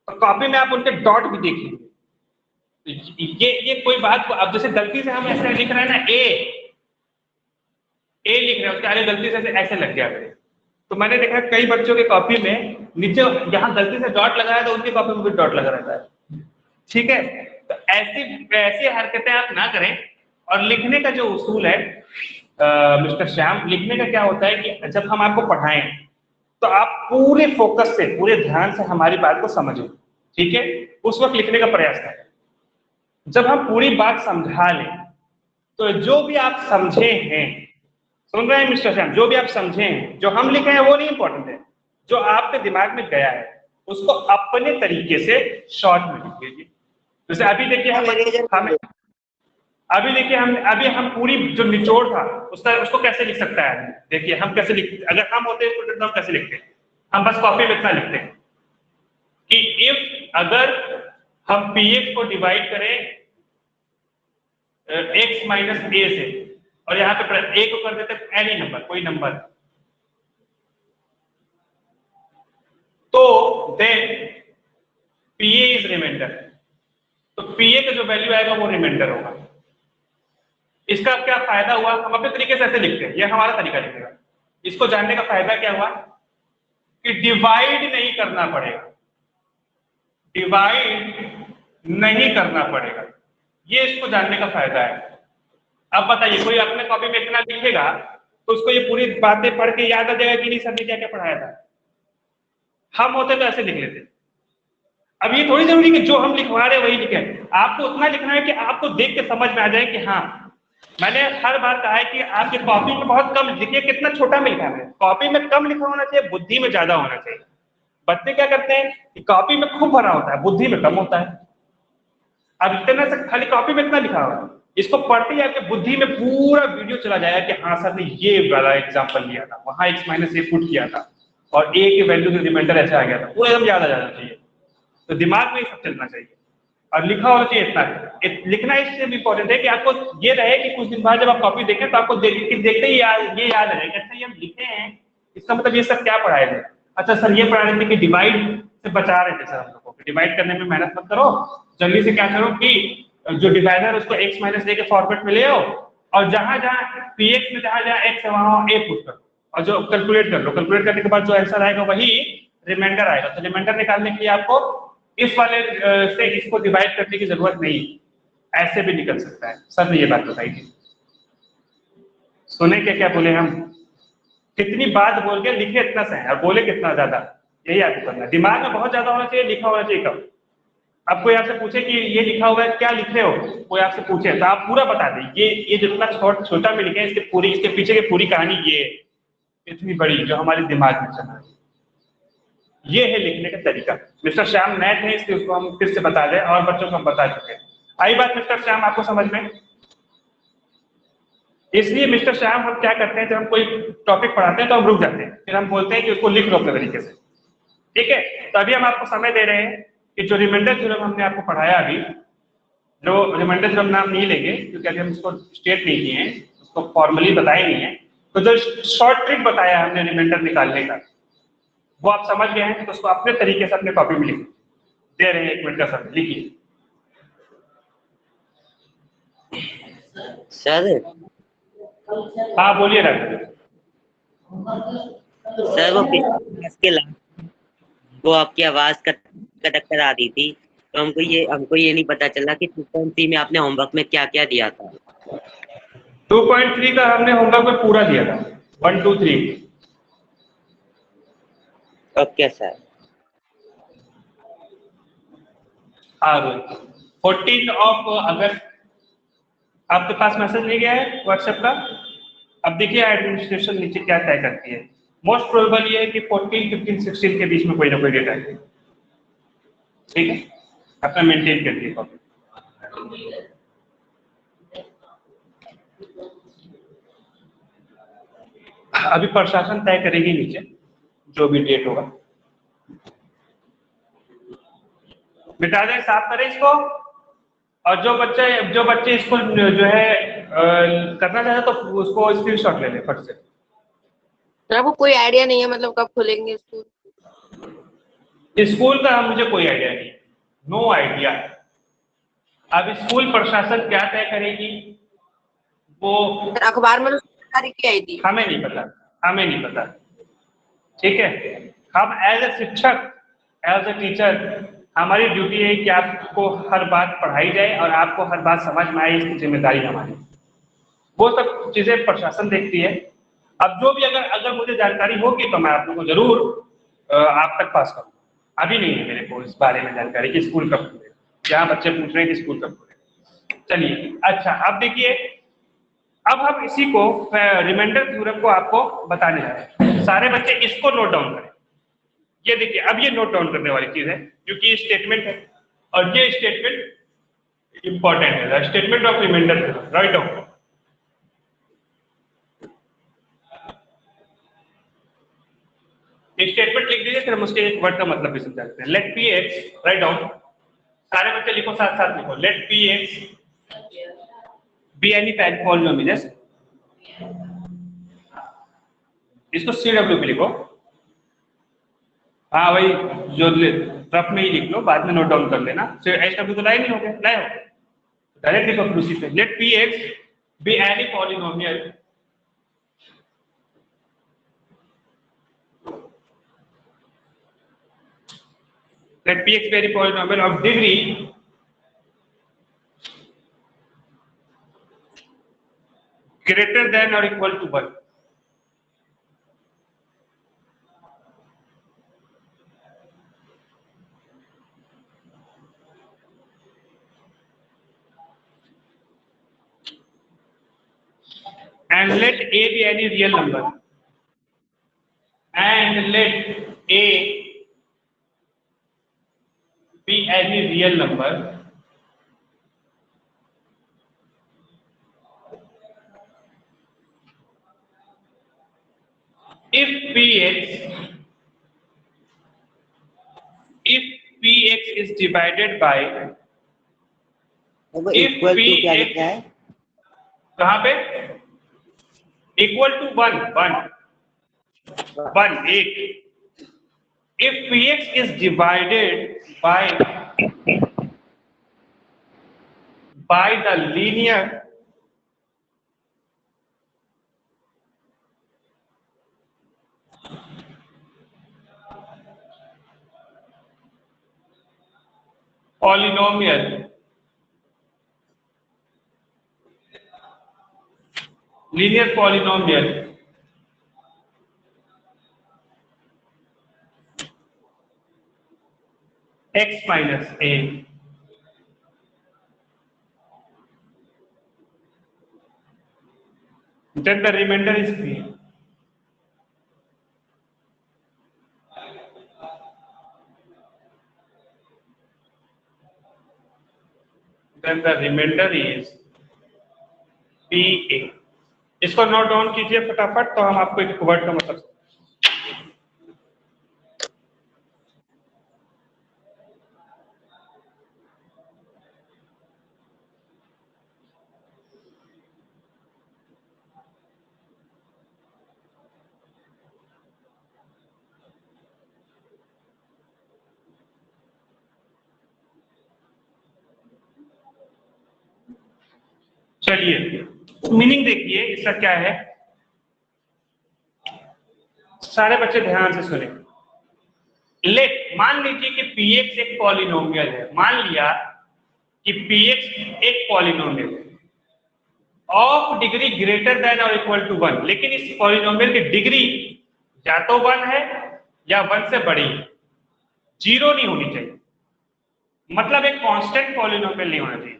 तो कॉपी में आप उनके डॉट भी देखिए। ये कोई बात को, अब जैसे गलती से हम ऐसे लिख रहे हैं ना, ए लिख रहे हैं, उसके आगे गलती से ऐसे लग गया मेरे, तो मैंने देखा कई बच्चों के कॉपी में नीचे यहाँ गलती से डॉट लगाया तो उनकी कॉपी में भी डॉट लगा रहता है, ठीक है? तो ऐसी हरकतें आप ना करें। और लिखने का जो उसूल है मिस्टर श्याम, लिखने का क्या होता है कि जब हम आपको पढ़ाएं तो आप पूरे फोकस से, पूरे ध्यान से हमारी बात को समझें, ठीक है? उस वक्त लिखने का प्रयास करें। जब हम पूरी बात समझा लें तो जो भी आप समझे हैं, सुन रहे हैं मिस्टर श्याम, जो भी आप समझे हैं, जो हम लिखे हैं वो नहीं इंपॉर्टेंट है, जो आपके दिमाग में गया है उसको अपने तरीके से शॉर्ट में लिख लीजिए। जैसे अभी देखिए अभी हम पूरी जो निचोड़ था उसको कैसे लिख सकता है? देखिए हम कैसे लिखते, अगर हम होते स्टूडेंट तो हम कैसे लिखते हैं? हम बस कॉपी में इतना लिखते हैं कि इफ अगर हम px को डिवाइड करें x माइनस a से, और यहाँ पे a को कर देते हैं एनी नंबर, कोई नंबर, तो देन pa इज रिमाइंडर, तो pa का जो वैल्यू आएगा वो रिमाइंडर होगा। इसका क्या फायदा हुआ? हम अपने तरीके से ऐसे लिखते हैं, ये हमारा तरीका लिखेगा। इसको जानने का फायदा क्या हुआ कि डिवाइड नहीं करना पड़ेगा, डिवाइड नहीं करना पड़ेगा, ये इसको जानने का फायदा है। अब बताइए, कोई अपने कॉपी में इतना लिखेगा तो उसको ये पूरी बातें पढ़ के याद आ जाएगा कि नहीं सर ने क्या क्या पढ़ाया था? हम होते तो ऐसे लिख लेते, अब ये थोड़ी जरूरी कि जो हम लिखवा रहे हैं वही लिखे, आपको उतना लिखना है कि आपको देख के समझ में आ जाए कि हाँ। मैंने हर बार कहा है कि आपके कॉपी में बहुत कम लिखिए, कितना छोटा में लिखा है, कॉपी में कम लिखा होना चाहिए, बुद्धि में ज्यादा होना चाहिए। बच्चे क्या करते हैं कि कॉपी में खूब भरा होता है, बुद्धि में कम होता है। अब इतना से खाली कॉपी में इतना लिखा हुआ है, इसको पढ़ते ही आपके बुद्धि में पूरा वीडियो चला जाएगा कि हाँ सर ने ये वाला एग्जाम्पल लिया था, वहां x माइनस ए पुट किया था और a की वैल्यू से रिमाइंडर ऐसे आ गया था, पूरा एकदम याद आ जाना चाहिए। तो दिमाग में ये सब चलना चाहिए और लिखा होना चाहिए इतना। लिखना इससे भी इंपॉर्टेंट है कि आपको ये रहे कि कुछ दिन बाद जब आप कॉपी देखें तो आपको देखते ही ये याद रहे कि अच्छा ये हम लिखे हैं, इसका मतलब ये सब क्या पढ़ाए थे। अच्छा सर ये पढ़ा रहे थे कि डिवाइड से बचा रहे थे सर हम लोग को, डिवाइड करने में मेहनत मत करो, जल्दी से क्या करो कि जो डिवाइडर उसको x माइनस ए के फॉर्मेट में ले आओ और जहां जहां px में जहां जहां x है वहां a पुट करो और जो कैलकुलेट कर लो, कैलकुलेट करने के बाद जो आंसर आएगा वही रिमाइंडर आएगा। तो रिमाइंडर निकालने के लिए आपको इस वाले से इसको डिवाइड करने की जरूरत नहीं, ऐसे भी निकल सकता है। सर ने ये बात बताई थी, सुने क्या क्या बोले हम, कितनी बात बोल के लिखे इतना सही और बोले कितना ज्यादा, यही आपको करना है। दिमाग में बहुत ज्यादा होना चाहिए, लिखा होना चाहिए कम। अब कोई आपसे पूछे कि ये लिखा हुआ है क्या लिख रहे हो, कोई आपसे पूछे तो आप पूरा बता दें ये जितना छोटा में लिखे इसके पीछे की पूरी कहानी ये है, इतनी बड़ी जो हमारे दिमाग में चल रही है। ये है लिखने का तरीका। मिस्टर श्याम नए थे इसलिए उसको हम फिर से बता दें और बच्चों को हम बता चुके हैं। आई बात मिस्टर श्याम आपको समझ में? इसलिए मिस्टर श्याम हम क्या करते हैं, जब हम कोई टॉपिक पढ़ाते हैं तो हम रुक जाते हैं, फिर हम बोलते हैं कि उसको लिख लो अपने तरीके से, ठीक है। तो अभी हम आपको समय दे रहे हैं कि जो रिमाइंडर थ्योरम हमने आपको पढ़ाया अभी, जो रिमाइंडर थ्योरम नाम नहीं लेंगे क्योंकि अभी हम इसको स्टेट नहीं किए हैं, उसको फॉर्मली बताया नहीं है, तो जो शॉर्ट ट्रिक बताया हमने रिमाइंडर निकालने का वो आप समझ गए हैं, तो उसको अपने तरीके से अपने कॉपी में लिखिए। दे रहे हैं 1 मिनट का समय, लिखिए। सर हाँ बोलिए डॉक्टर। सर वो पिछली क्लास के लास्ट वो आपकी आवाज कटक कर आ रही थी, तो हमको ये नहीं पता चला कि 2.3 में आपने होमवर्क में क्या क्या दिया था। 2.3 का हमने होमवर्क में पूरा दिया था, 1 2 3। Okay sir. हाँ 14 अगस्त आपके पास मैसेज नहीं गया है व्हाट्सएप का? अब देखिए एडमिनिस्ट्रेशन नीचे क्या तय करती है। मोस्ट प्रोबेबल ये है कि 14 15 16 के बीच में कोई ना कोई डेट आएगी, ठीक है। अपना मेंटेन कर दिए कॉपी। अभी प्रशासन तय करेगी नीचे जो भी डेट होगा। मिटा दें, साफ करें इसको। और जो बच्चे इसको जो है करना चाहते तो उसको स्क्रीनशॉट ले लें फट से। सर आपको कोई आइडिया नहीं है मतलब कब खुलेंगे स्कूल? स्कूल का मुझे कोई आइडिया नहीं, नो आइडिया। अब स्कूल प्रशासन क्या तय करेगी वो अखबार में तारीख की आई थी, हमें नहीं पता, ठीक है। हम एज ए शिक्षक, एज ए टीचर, हमारी ड्यूटी है कि आपको हर बात पढ़ाई जाए और आपको हर बात समझ में आए, इसकी जिम्मेदारी हमारी। वो सब चीजें प्रशासन देखती है। अब जो भी अगर मुझे जानकारी होगी तो मैं आप लोगों को जरूर आप तक पास करूँगा। अभी नहीं है मेरे को इस बारे में जानकारी कि स्कूल कब खुलेगा, जहाँ बच्चे पूछ रहे हैं कि स्कूल कब खुलेगा। चलिए अच्छा, अब देखिए, अब हम इसी को रिमाइंडर थ्योरम को आपको बताने जा रहे हैं। सारे बच्चे इसको नोट डाउन करें। ये देखिए, अब ये नोट डाउन करने वाली चीज है क्योंकि ये स्टेटमेंट है और ये स्टेटमेंट इंपॉर्टेंट है। Statement of remainder theorem, write down. Statement लिख दीजिए, फिर हम उसके एक वर्ड का मतलब भी समझा देते हैं। Let P X, write down. सारे बच्चे लिखो, साथ साथ लिखो। Let P X be any polynomials, इसको CW पे लिखो। हाँ भाई, जो रफ में ही लिख लो, बाद में नोट डाउन कर लेना। SW तो लाए नहीं हो गए, लाए हो डायरेक्ट लिखो उसी पे। Let P X be any polynomial let px be any polynomial of degree greater than or equal to 1. A be any real number and let A be any real number, if Px is divided by, वो if इक्वल टू क्या Px लिखा है? कहाँ पे इक्वल टू 1 एक, if Px is divided by the linear polynomial x minus a, then the remainder is b. Then the remainder is ba. इसको नोट डाउन कीजिए फटाफट, तो हम आपको एक वर्ड का मतलब चलिए मीनिंग देखिए इसका क्या है, सारे बच्चे ध्यान से सुने। लेट, मान लीजिए कि px एक पॉलिनोमियल है, मान लिया कि px एक पॉलिनोमियल है ऑफ डिग्री ग्रेटर देन और इक्वल टू 1, लेकिन इस पॉलिनोमियल की डिग्री या तो 1 है या 1 से बड़ी है, 0 नहीं होनी चाहिए, मतलब एक कांस्टेंट पॉलिनोमियल नहीं होना चाहिए।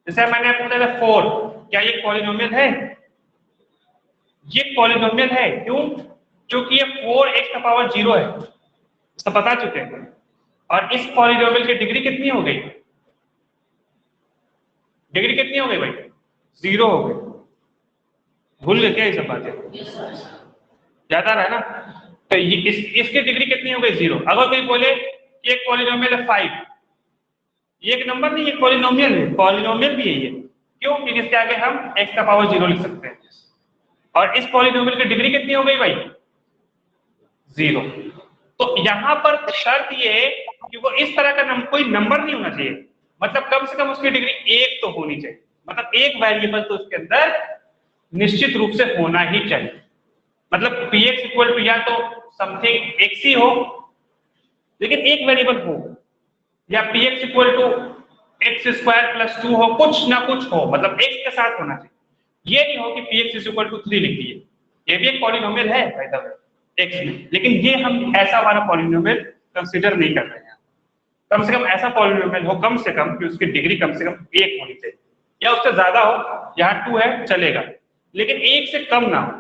जैसे मैंने आपको बताया 4, क्या ये पॉलिनोमियल है? ये पॉलिनोमियल है, क्यों? क्योंकि ये 4x का पावर 0 है, सब बता चुके हैं। और इस पॉलिनोमियल की डिग्री कितनी हो गई? डिग्री कितनी हो गई भाई? 0 हो गई। भूल गए क्या ये सब बातें? ज्यादा रहा ना, तो इसकी डिग्री कितनी हो गई? 0। अगर कोई बोले कि एक पॉलिनोमियल है 5, ये एक नंबर नहीं, एक पॉलिनोमियल है, पॉलिनोमियल भी है ये, क्यों? क्योंकि इसके आगे हम x का पावर 0 लिख सकते हैं। और इस पॉलिनोमियल की डिग्री कितनी हो गई भाई? 0। तो यहां पर शर्त ये है कि वो इस तरह का कोई नंबर नहीं होना चाहिए, मतलब कम से कम उसकी डिग्री 1 तो होनी चाहिए, मतलब एक वेरिएबल तो उसके अंदर निश्चित रूप से होना ही चाहिए। मतलब px इक्वल टू या तो समथिंग x ही हो, लेकिन एक वेरिएबल हो, या px equal to x square plus 2 हो, कुछ ना कुछ हो, मतलब x के साथ होना चाहिए। ये नहीं हो कि px इक्वल टू 3 लिख दिए, ये भी एक पॉलिनोमियल है बाय द वे x में, लेकिन ये हम ऐसा वाला पॉलिनोमियल कंसीडर नहीं कर रहे हैं। कम से कम ऐसा पॉलिनोमियल हो कम से कम कि उसकी डिग्री कम से कम 1 होनी चाहिए, या उससे ज्यादा हो, यहाँ 2 है चलेगा, लेकिन 1 से कम ना हो।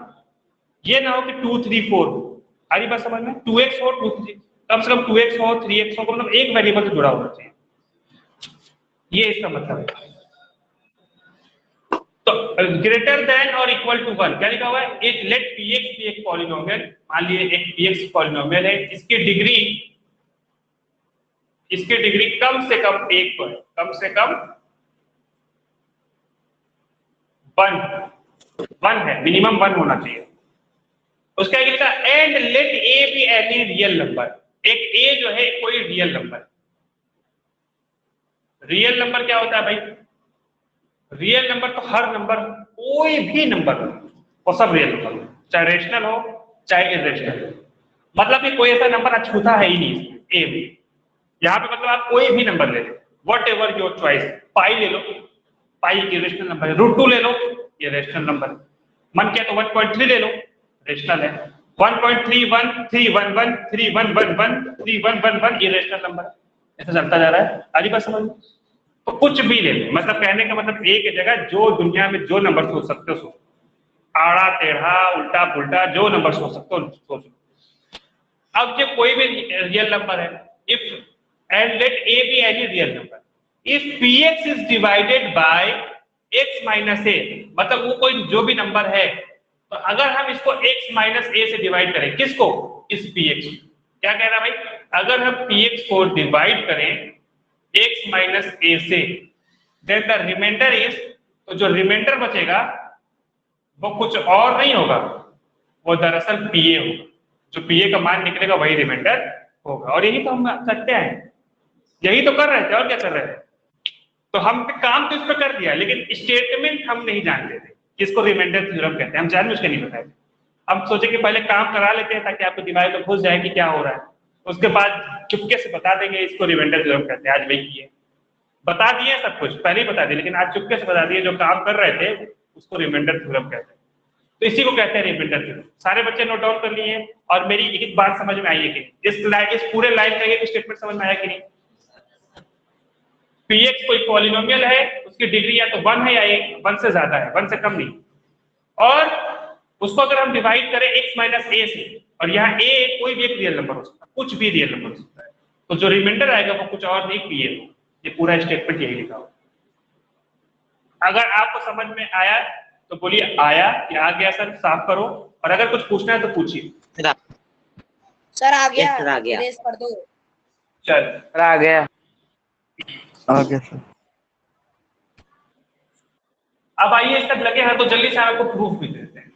ये ना हो कि 2 3 4 हो, आ रही बात समझ में? 2x हो 2 3, कम से कम 2x हो 3x हो, मतलब एक वेरिएबल से जुड़ा होना चाहिए, ये इसका मतलब है। तो ग्रेटर देन और इक्वल टू 1 क्या लिखा हुआ है? एक लेट px भी एक पॉलिनोमियल, मान लिए एक px पॉलिनोमियल है, इसकी डिग्री कम से कम 1 पर, कम से कम 1 है, मिनिमम 1 होना चाहिए। उसके आगे लिखा and let a B any real number, एक a जो है कोई रियल नंबर। रियल नंबर क्या होता है भाई? रियल नंबर तो हर नंबर, कोई भी नंबर हो, वो सब रियल नंबर हो, चाहे रेशनल हो चाहे इरेशनल हो, मतलब कि कोई ऐसा नंबर अछूता है ही नहीं ए में। यहाँ पे मतलब आप कोई भी नंबर ले लो, वट एवर योर चॉइस, पाई ले लो, पाई एक रेशनल नंबर है, √2 ले लो, ये रेशनल नंबर है, मन किया तो 1.3 ले लो, रेशनल है, 1.31 311 3111 3111 ये रेशनल नंबर है, ऐसा चलता जा रहा है। आगे बात समझ में? तो कुछ भी ले लो, मतलब कहने का मतलब एक जगह जो दुनिया में जो नंबर सोच सकते हो सोच। आड़ा टेढ़ा उल्टा पुल्टा जो नंबर सोच सकते हो सोच लो। अब जो कोई भी रियल नंबर है, if and let A B any real number, if px is divided by x minus A, मतलब वो कोई जो भी नंबर है, तो अगर हम इसको x माइनस ए से डिवाइड करें, किसको, इस px, क्या कह रहा भाई, अगर हम px को डिवाइड करें x माइनस ए से, देन द रिमाइंडर इज, तो जो रिमाइंडर बचेगा वो कुछ और नहीं होगा, वो दरअसल pa होगा, जो pa का मान निकलेगा वही रिमाइंडर होगा। और यही तो हम करते हैं, यही तो कर रहे थे, और क्या कर रहे थे। तो हम काम तो इस पर कर दिया, लेकिन स्टेटमेंट हम नहीं जानते थे किसको रिमाइंडर थ्योरम कहते हैं, हम जानबूझ के नहीं बताए। हम सोचे कि पहले काम करा लेते हैं ताकि आपको दिमाग में घुस जाए कि क्या हो रहा है, उसके बाद चुपके से बता देंगे इसको रिमाइंडर थ्योरम कहते हैं। आज वही किए, बता दिए सब कुछ पहले ही बता दिए, लेकिन आज चुपके से बता दिए जो काम कर रहे थे उसको रिमाइंडर थ्योरम कहते हैं। तो इसी को कहते हैं रिमाइंडर थ्योरम। सारे बच्चे नोट डाउन कर लिए, और मेरी एक एक बात समझ में आई है कि इस पूरे लाइन का एक स्टेटमेंट समझ में आया कि नहीं। px कोई पॉलिनोमियल है, उसकी डिग्री या तो 1 है या 1 से ज्यादा है, 1 से कम नहीं, और उसको अगर हम डिवाइड करें x माइनस ए से, और यहाँ a कोई भी एक रियल नंबर हो सकता है, कुछ भी रियल नंबर हो सकता है, तो जो रिमाइंडर आएगा वो कुछ और नहीं pa हो। ये पूरा स्टेटमेंट यही लिखा हो। अगर आपको समझ में आया तो बोलिए आया या आ गया सर, साफ करो, और अगर कुछ पूछना है तो पूछिए। सर आ गया, Yes, सर, आ गया। इरेज कर दो। चल आ गया। आ गया सर। अब आइए, इस तक लगे हैं तो जल्दी से आपको प्रूफ भी देते हैं।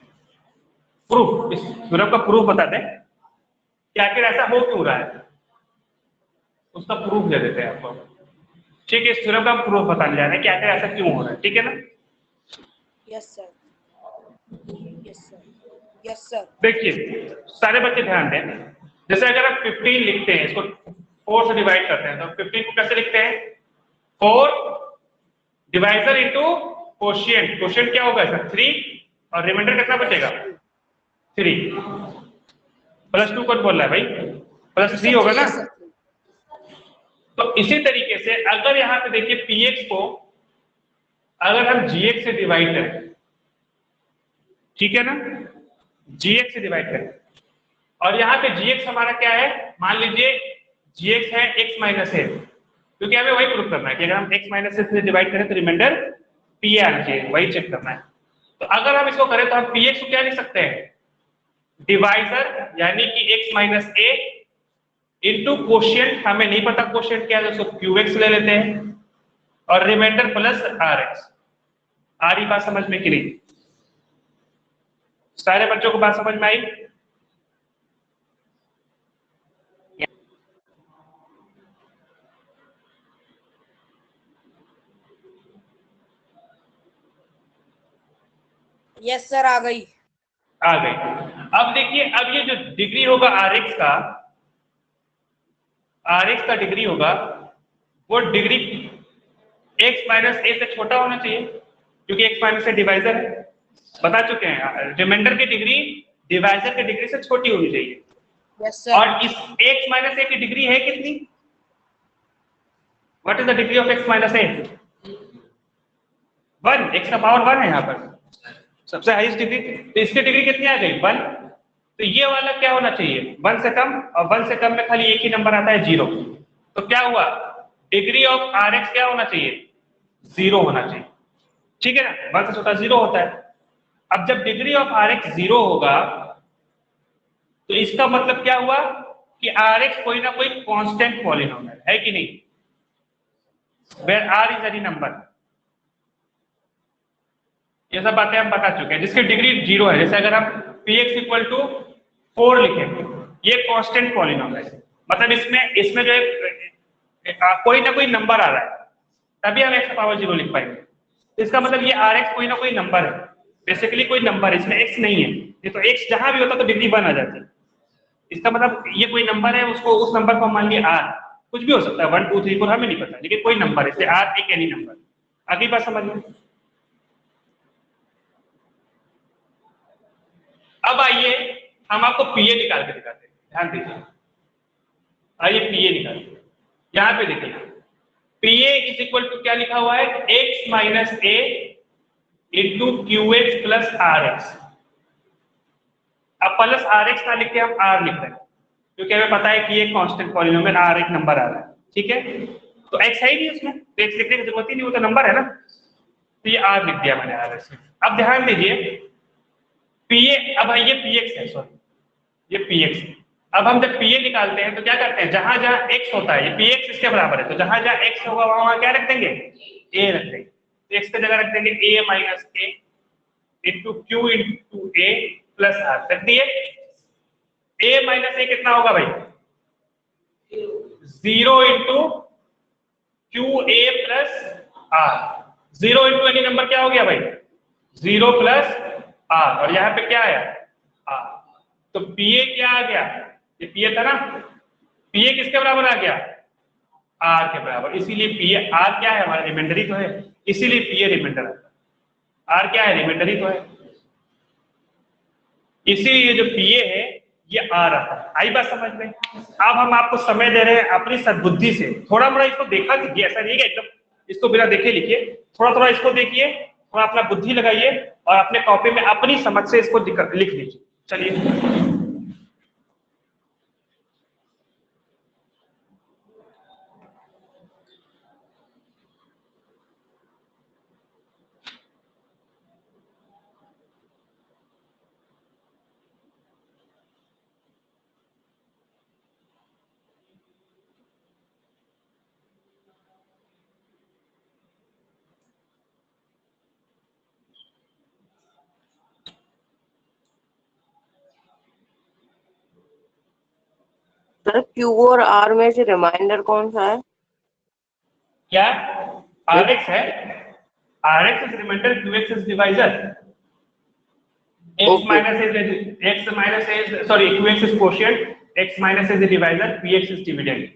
प्रूफ, इस थ्योरम का प्रूफ बता दें कि आखिर ऐसा हो क्यों रहा है, उसका प्रूफ दे देते हैं आपको। ठीक है, इस थ्योरम का प्रूफ बताने जा रहे हैं कि आखिर ऐसा क्यों हो रहा है, ठीक है ना। Yes sir, yes sir, yes sir. देखिए सारे बच्चे ध्यान दें, जैसे अगर आप 15 लिखते हैं, इसको 4 से डिवाइड करते हैं, तो 15 को कैसे लिखते हैं, 4 डिवाइजर इनटू कोशिएंट। कोशिएंट क्या होगा सर, 3, और रिमाइंडर कितना बचेगा, 3 प्लस 2 कौन बोल रहा है भाई, प्लस 3 होगा ना। तो इसी तरीके से अगर यहाँ पे देखिए px को अगर हम gx से डिवाइड करें, ठीक है ना, gx से डिवाइड करें, और यहाँ पे gx हमारा क्या है, मान लीजिए gx है x माइनस ए, क्योंकि हमें वही प्रूफ करना है कि अगर हम x माइनस ए से डिवाइड करें तो रिमाइंडर pa आना चाहिए, वही चेक करना है। तो अगर हम इसको करें तो हम px को क्या लिख सकते हैं, डिवाइजर यानी कि x minus A into quotient, हमें नहीं पता कोशिएंट क्या है, तो उसको qx ले लेते हैं, और रिमाइंडर प्लस rx। आ रही बात समझ में कि नहीं, सारे बच्चों को बात समझ में आई। यस सर आ गई। आ गई। अब देखिए, अब ये जो डिग्री होगा rx का डिग्री होगा, वो डिग्री x माइनस ए से छोटा होना चाहिए, क्योंकि x माइनस ए डिवाइजर है, बता चुके हैं। रिमाइंडर की डिग्री डिवाइजर की डिग्री से छोटी होनी चाहिए। Yes sir. और इस x माइनस ए की डिग्री है कितनी, what is the degree of x minus A, 1, x का पावर 1 है यहाँ पर सबसे हाईएस्ट डिग्री, तो इसकी डिग्री कितनी आ गई, 1। तो ये वाला क्या होना चाहिए, 1 से कम, और 1 से कम में खाली एक ही नंबर आता है 0। तो क्या हुआ, डिग्री ऑफ rx क्या होना चाहिए, 0 होना चाहिए, ठीक है ना, 1 से छोटा 0 होता है। अब जब डिग्री ऑफ rx 0 होगा तो इसका मतलब क्या हुआ कि rx कोई ना कोई कांस्टेंट पॉलिनोमियल है कि नहीं, where r is any number. ये सब बातें हम बता चुके हैं, जिसकी डिग्री 0 है। जैसे अगर हम px इक्वल टू 4 लिखें, ये कांस्टेंट पॉलिनोमियल है, मतलब इसमें जो है कोई ना कोई नंबर आ रहा है, तभी हम x का पावर 0 लिख पाएंगे। तो इसका मतलब ये rx कोई ना कोई नंबर है, बेसिकली कोई नंबर है, इसमें x नहीं है। ये तो x जहां भी होता तो डिग्री 1 आ जाती। इसका मतलब ये कोई नंबर है, उसको उस नंबर को मान लिया r, कुछ भी हो सकता है, 1 2 3 4 हमें नहीं पता, लेकिन कोई नंबर है, r एक एनी नंबर। अगली बात समझ में। अब आइए हम आपको pa निकाल के दिखाते हैं, ध्यान दीजिए। आइए pa निकालते हैं, यहाँ पे देखिए pa इज इक्वल टू क्या लिखा हुआ है, x minus A into Q X plus R X. अब प्लस RX ना लिख के हम R लिख रहे हैं क्योंकि हमें पता है कि ये कांस्टेंट पॉलिनोमियल R एक नंबर आ रहा है, ठीक है। तो x है ही नहीं उसमें, तो x लिखने की जरूरत ही नहीं, वो तो नंबर है ना, तो ये R लिख दिया मैंने RX। अब ध्यान दीजिए PA, अब ये PX है, सॉरी ये PX है। अब हम जब PA निकालते हैं तो क्या करते हैं, जहां जहां x होता है ये PX इसके बराबर है, तो जहां जहां x होगा वहां क्या रख देंगे, A रख देंगे। तो x की जगह रख देंगे A minus A into Q into A plus R रख दिए। A माइनस A कितना होगा भाई, 0 into QA plus R। 0 into any number क्या हो गया भाई, 0 प्लस R, और यहाँ पे क्या आया R। तो PA क्या आ गया, ये PA था ना, PA किसके बराबर आ गया, R के बराबर, इसीलिए PA, R क्या है हमारा, रिमाइंडर ही तो है, इसीलिए PA रिमाइंडर आता है। R क्या है, रिमाइंडर ही तो है, इसीलिए जो PA है ये R आता है। आई बात समझ में। अब हम आपको समय दे रहे हैं अपनी सद्बुद्धि से, थोड़ा मोड़ा इसको देखा कीजिए, ऐसा नहीं है एकदम इसको बिना देखे लिखिए, थोड़ा थोड़ा इसको देखिए, थोड़ा अपना बुद्धि लगाइए और अपने कॉपी में अपनी समझ से इसको लिख लीजिए। चलिए सर Q और R में से रिमाइंडर कौन सा है? क्या RX है, RX is remainder, QX is divisor, x minus a is sorry, QX is quotient, x minus a is the divisor, PX is dividend।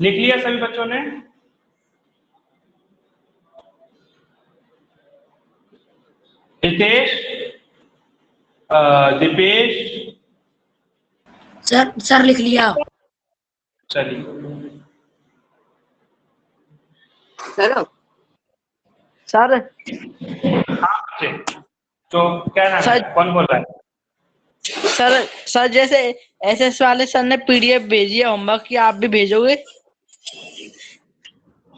लिख लिया सभी बच्चों ने? हितेश, दीपेश, सर लिख लिया। चलिए सर सर हाँ बच्चे, तो क्या नाम है, सर- कौन बोल रहा है? सर जैसे SS वाले सर ने PDF भेजी है होमवर्क की, आप भी भेजोगे?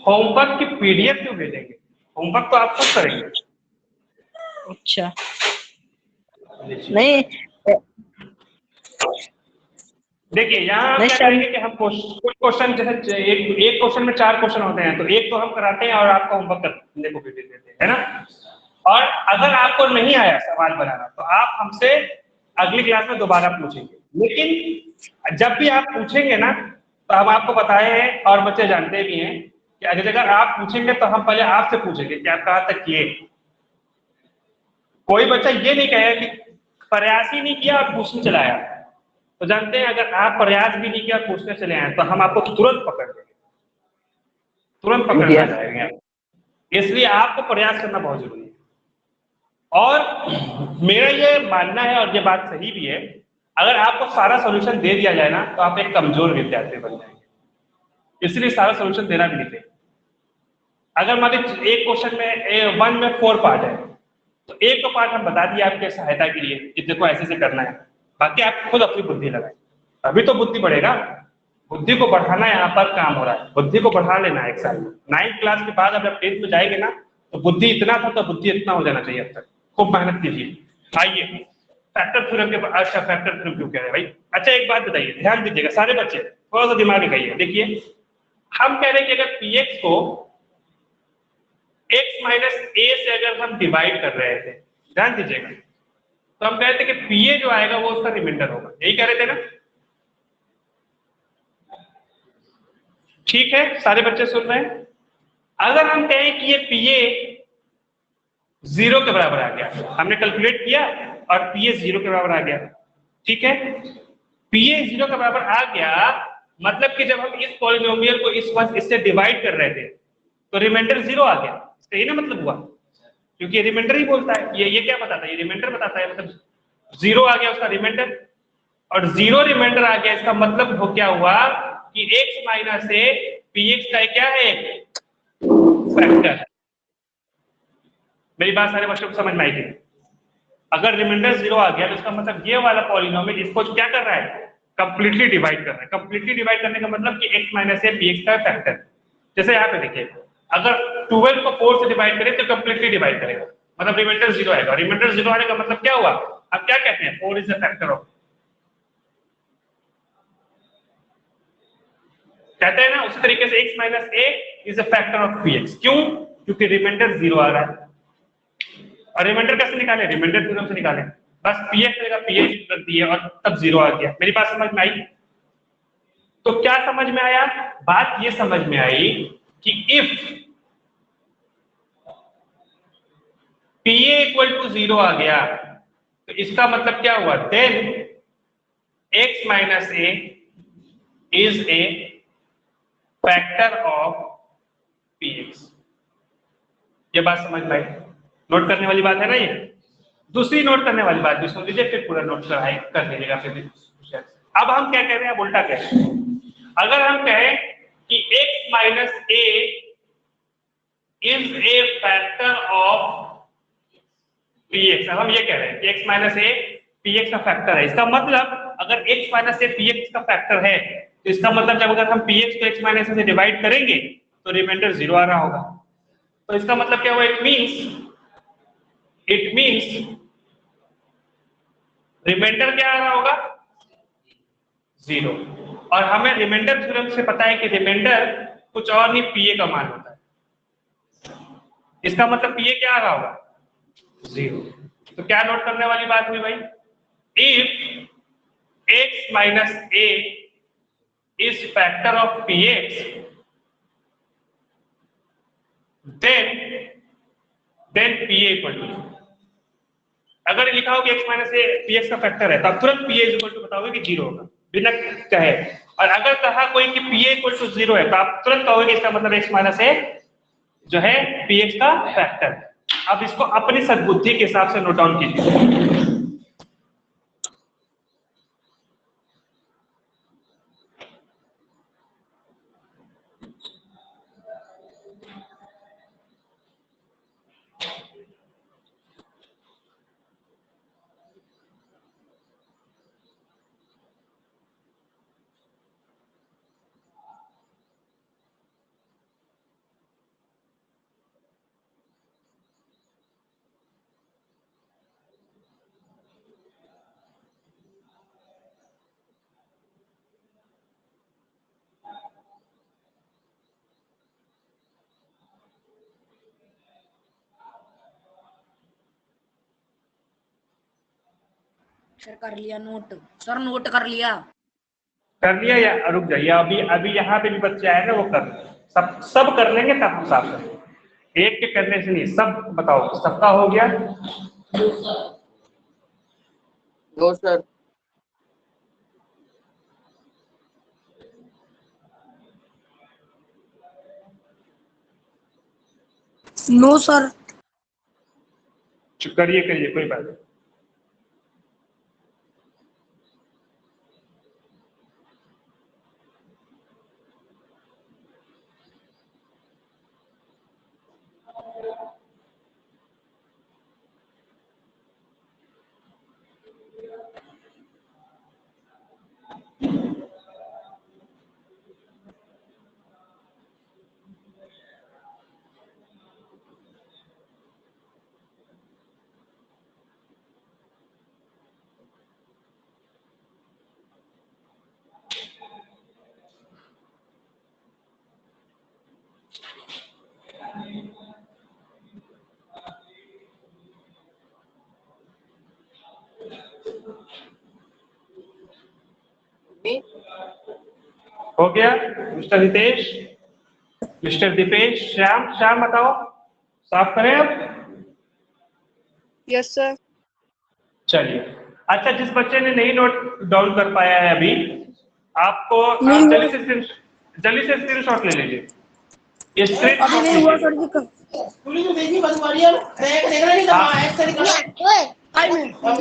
होमवर्क की PDF क्यों भेजेंगे, होमवर्क तो आप खुद करेंगे। अच्छा नहीं, देखिए यहाँ नहीं क्या सर। करेंगे कि हम कुछ क्वेश्चन, जैसे एक क्वेश्चन में 4 क्वेश्चन होते हैं, तो एक तो हम कराते हैं और आपको होमवर्क करने को भी दे देते हैं, है ना। और अगर आपको नहीं आया सवाल बनाना तो आप हमसे अगली क्लास में दोबारा पूछेंगे, लेकिन जब भी आप पूछेंगे ना तो हम आपको बताए हैं और बच्चे जानते भी हैं कि अगर आप पूछेंगे तो हम पहले आपसे पूछेंगे कि आप कहाँ तक किए। कोई बच्चा ये नहीं कहेगा कि प्रयास ही नहीं किया और पूछने चला आया, तो जानते हैं अगर आप प्रयास भी नहीं किया पूछने चले आए तो हम आपको तुरंत पकड़ लेंगे, तुरंत पकड़ना जाएंगे। इसलिए आपको प्रयास करना बहुत जरूरी है। और मेरा ये मानना है और ये बात सही भी है, अगर आपको सारा सॉल्यूशन दे दिया जाए ना तो आप एक कमजोर विद्यार्थी बन जाएंगे, इसलिए सारा सॉल्यूशन देना भी नहीं चाहिए। अगर मान लीजिए एक क्वेश्चन में 1 में 4 पार्ट है तो एक तो पार्ट हम बता दिए आपके सहायता के लिए कि देखो ऐसे से करना है, बाकी आप खुद अपनी बुद्धि लगाए, अभी तो बुद्धि बढ़ेगा। बुद्धि को बढ़ाना यहाँ पर काम हो रहा है, बुद्धि को बढ़ा लेना है। एक साल में 9th क्लास के बाद अब 10th में जाएंगे ना, तो बुद्धि इतना था तो बुद्धि इतना हो जाना चाहिए। अब तक खूब मेहनत कीजिए। आइए फैक्टर थ्योरम के, अच्छा फैक्टर थ्योरम क्यों कह रहे हैं भाई? अच्छा एक बात बताइए, ध्यान दीजिएगा सारे बच्चे, थोड़ा सा दिमाग लगाइए। देखिए हम कह रहे हैं कि अगर px को x माइनस a से अगर हम डिवाइड कर रहे थे, ध्यान दीजिएगा, तो हम कह रहे थे कि pa जो आएगा वो उसका रिमाइंडर होगा, यही कह रहे थे ना? ठीक है, सारे बच्चे सुन रहे हैं? अगर हम कहें कि ये pa 0 के बराबर आ गया, हमने कैलकुलेट किया और pa 0 के बराबर आ गया, ठीक है, pa 0 के बराबर आ गया, मतलब कि जब हम इस पॉलिनोमियल को इस वक्त इससे डिवाइड कर रहे थे तो रिमाइंडर 0 आ गया, इसका ये ना मतलब हुआ, क्योंकि रिमाइंडर ही बोलता है, ये क्या बताता है? ये रिमाइंडर बताता है, मतलब 0 आ गया उसका रिमाइंडर, और 0 रिमाइंडर आ गया, इसका मतलब हो क्या हुआ कि x माइनस a px का क्या है? फैक्टर। मेरी बात सारे बच्चों को समझ में आएगी? अगर रिमाइंडर 0 आ गया तो इसका मतलब ये वाला पॉलिनोमियल इसको क्या कर रहा है? कंप्लीटली डिवाइड कर रहा है। कंप्लीटली डिवाइड करने का मतलब कि x माइनस a px का फैक्टर। जैसे यहाँ पे देखिए, अगर 12 को 4 से डिवाइड करें तो कंप्लीटली डिवाइड करेगा, मतलब रिमाइंडर 0 आएगा। रिमाइंडर 0 आने का मतलब क्या हुआ? अब क्या कहते हैं? 4 इज द फैक्टर ऑफ, कहते हैं ना, उसी तरीके से x minus a is a factor of px। क्यों? क्योंकि रिमाइंडर 0 आ रहा है। और रिमाइंडर कैसे निकाले? रिमाइंडर थ्योरम से निकाले, बस px जगह px रख दिए और तब 0 आ गया। मेरी बात समझ में आई? तो क्या समझ में आया? बात ये समझ में आई कि इफ pa इक्वल टू 0 आ गया तो इसका मतलब क्या हुआ? Then x minus a is A factor of px। ये बात समझ में आई? नोट करने वाली बात है ना ये? दूसरी नोट करने वाली बात भी सुन लीजिए, फिर पूरा नोट कर लीजिएगा फिर भी। अब हम क्या कह रहे हैं? उल्टा कह रहे हैं। अगर हम कहें कि x minus a is A factor of px, अब हम ये कह रहे हैं कि x माइनस a px का फैक्टर है, इसका मतलब अगर x माइनस a px का फैक्टर है तो इसका मतलब जब अगर हम px को x माइनस a से डिवाइड करेंगे तो रिमाइंडर 0 आ रहा होगा। तो इसका मतलब क्या हुआ? इट मीन्स रिमाइंडर क्या आ रहा होगा? 0। और हमें रिमाइंडर थ्योरम से पता है कि रिमाइंडर कुछ और नहीं, pa का मान होता है। इसका मतलब pa क्या आ रहा होगा? 0। तो क्या नोट करने वाली बात हुई भाई? If x minus a is factor of px, then pa equal to, अगर लिखा हो कि x माइनस ए px का फैक्टर है तो आप तुरंत pa इज इक्वल टू बताओगे कि 0 होगा बिना कहे। और अगर कहा कोई कि pa इक्वल टू 0 है तो आप तुरंत कहोगे कि इसका मतलब x माइनस ए जो है px का फैक्टर। अब इसको अपनी सद्बुद्धि के हिसाब से नोट डाउन कीजिए। सर कर लिया नोट, सर नोट कर लिया। कर लिया या रुक जाइए? अभी अभी यहाँ पे भी बच्चे आए ना, वो कर सब कर लेंगे तब हम साफ करेंगे। एक के करने से नहीं, सब बताओ सबका हो गया? No sir. No sir. करिए करिए, कोई बात नहीं। हो गया मिस्टर हितेश, मिस्टर दीपेश, श्याम, श्याम बताओ, साफ करें अब? Yes sir. चलिए, अच्छा जिस बच्चे ने नहीं नोट डाउन कर पाया है अभी, आपको आप जल्दी से स्क्रीनशॉट ले लीजिए। ये अभी नहीं हुआ सर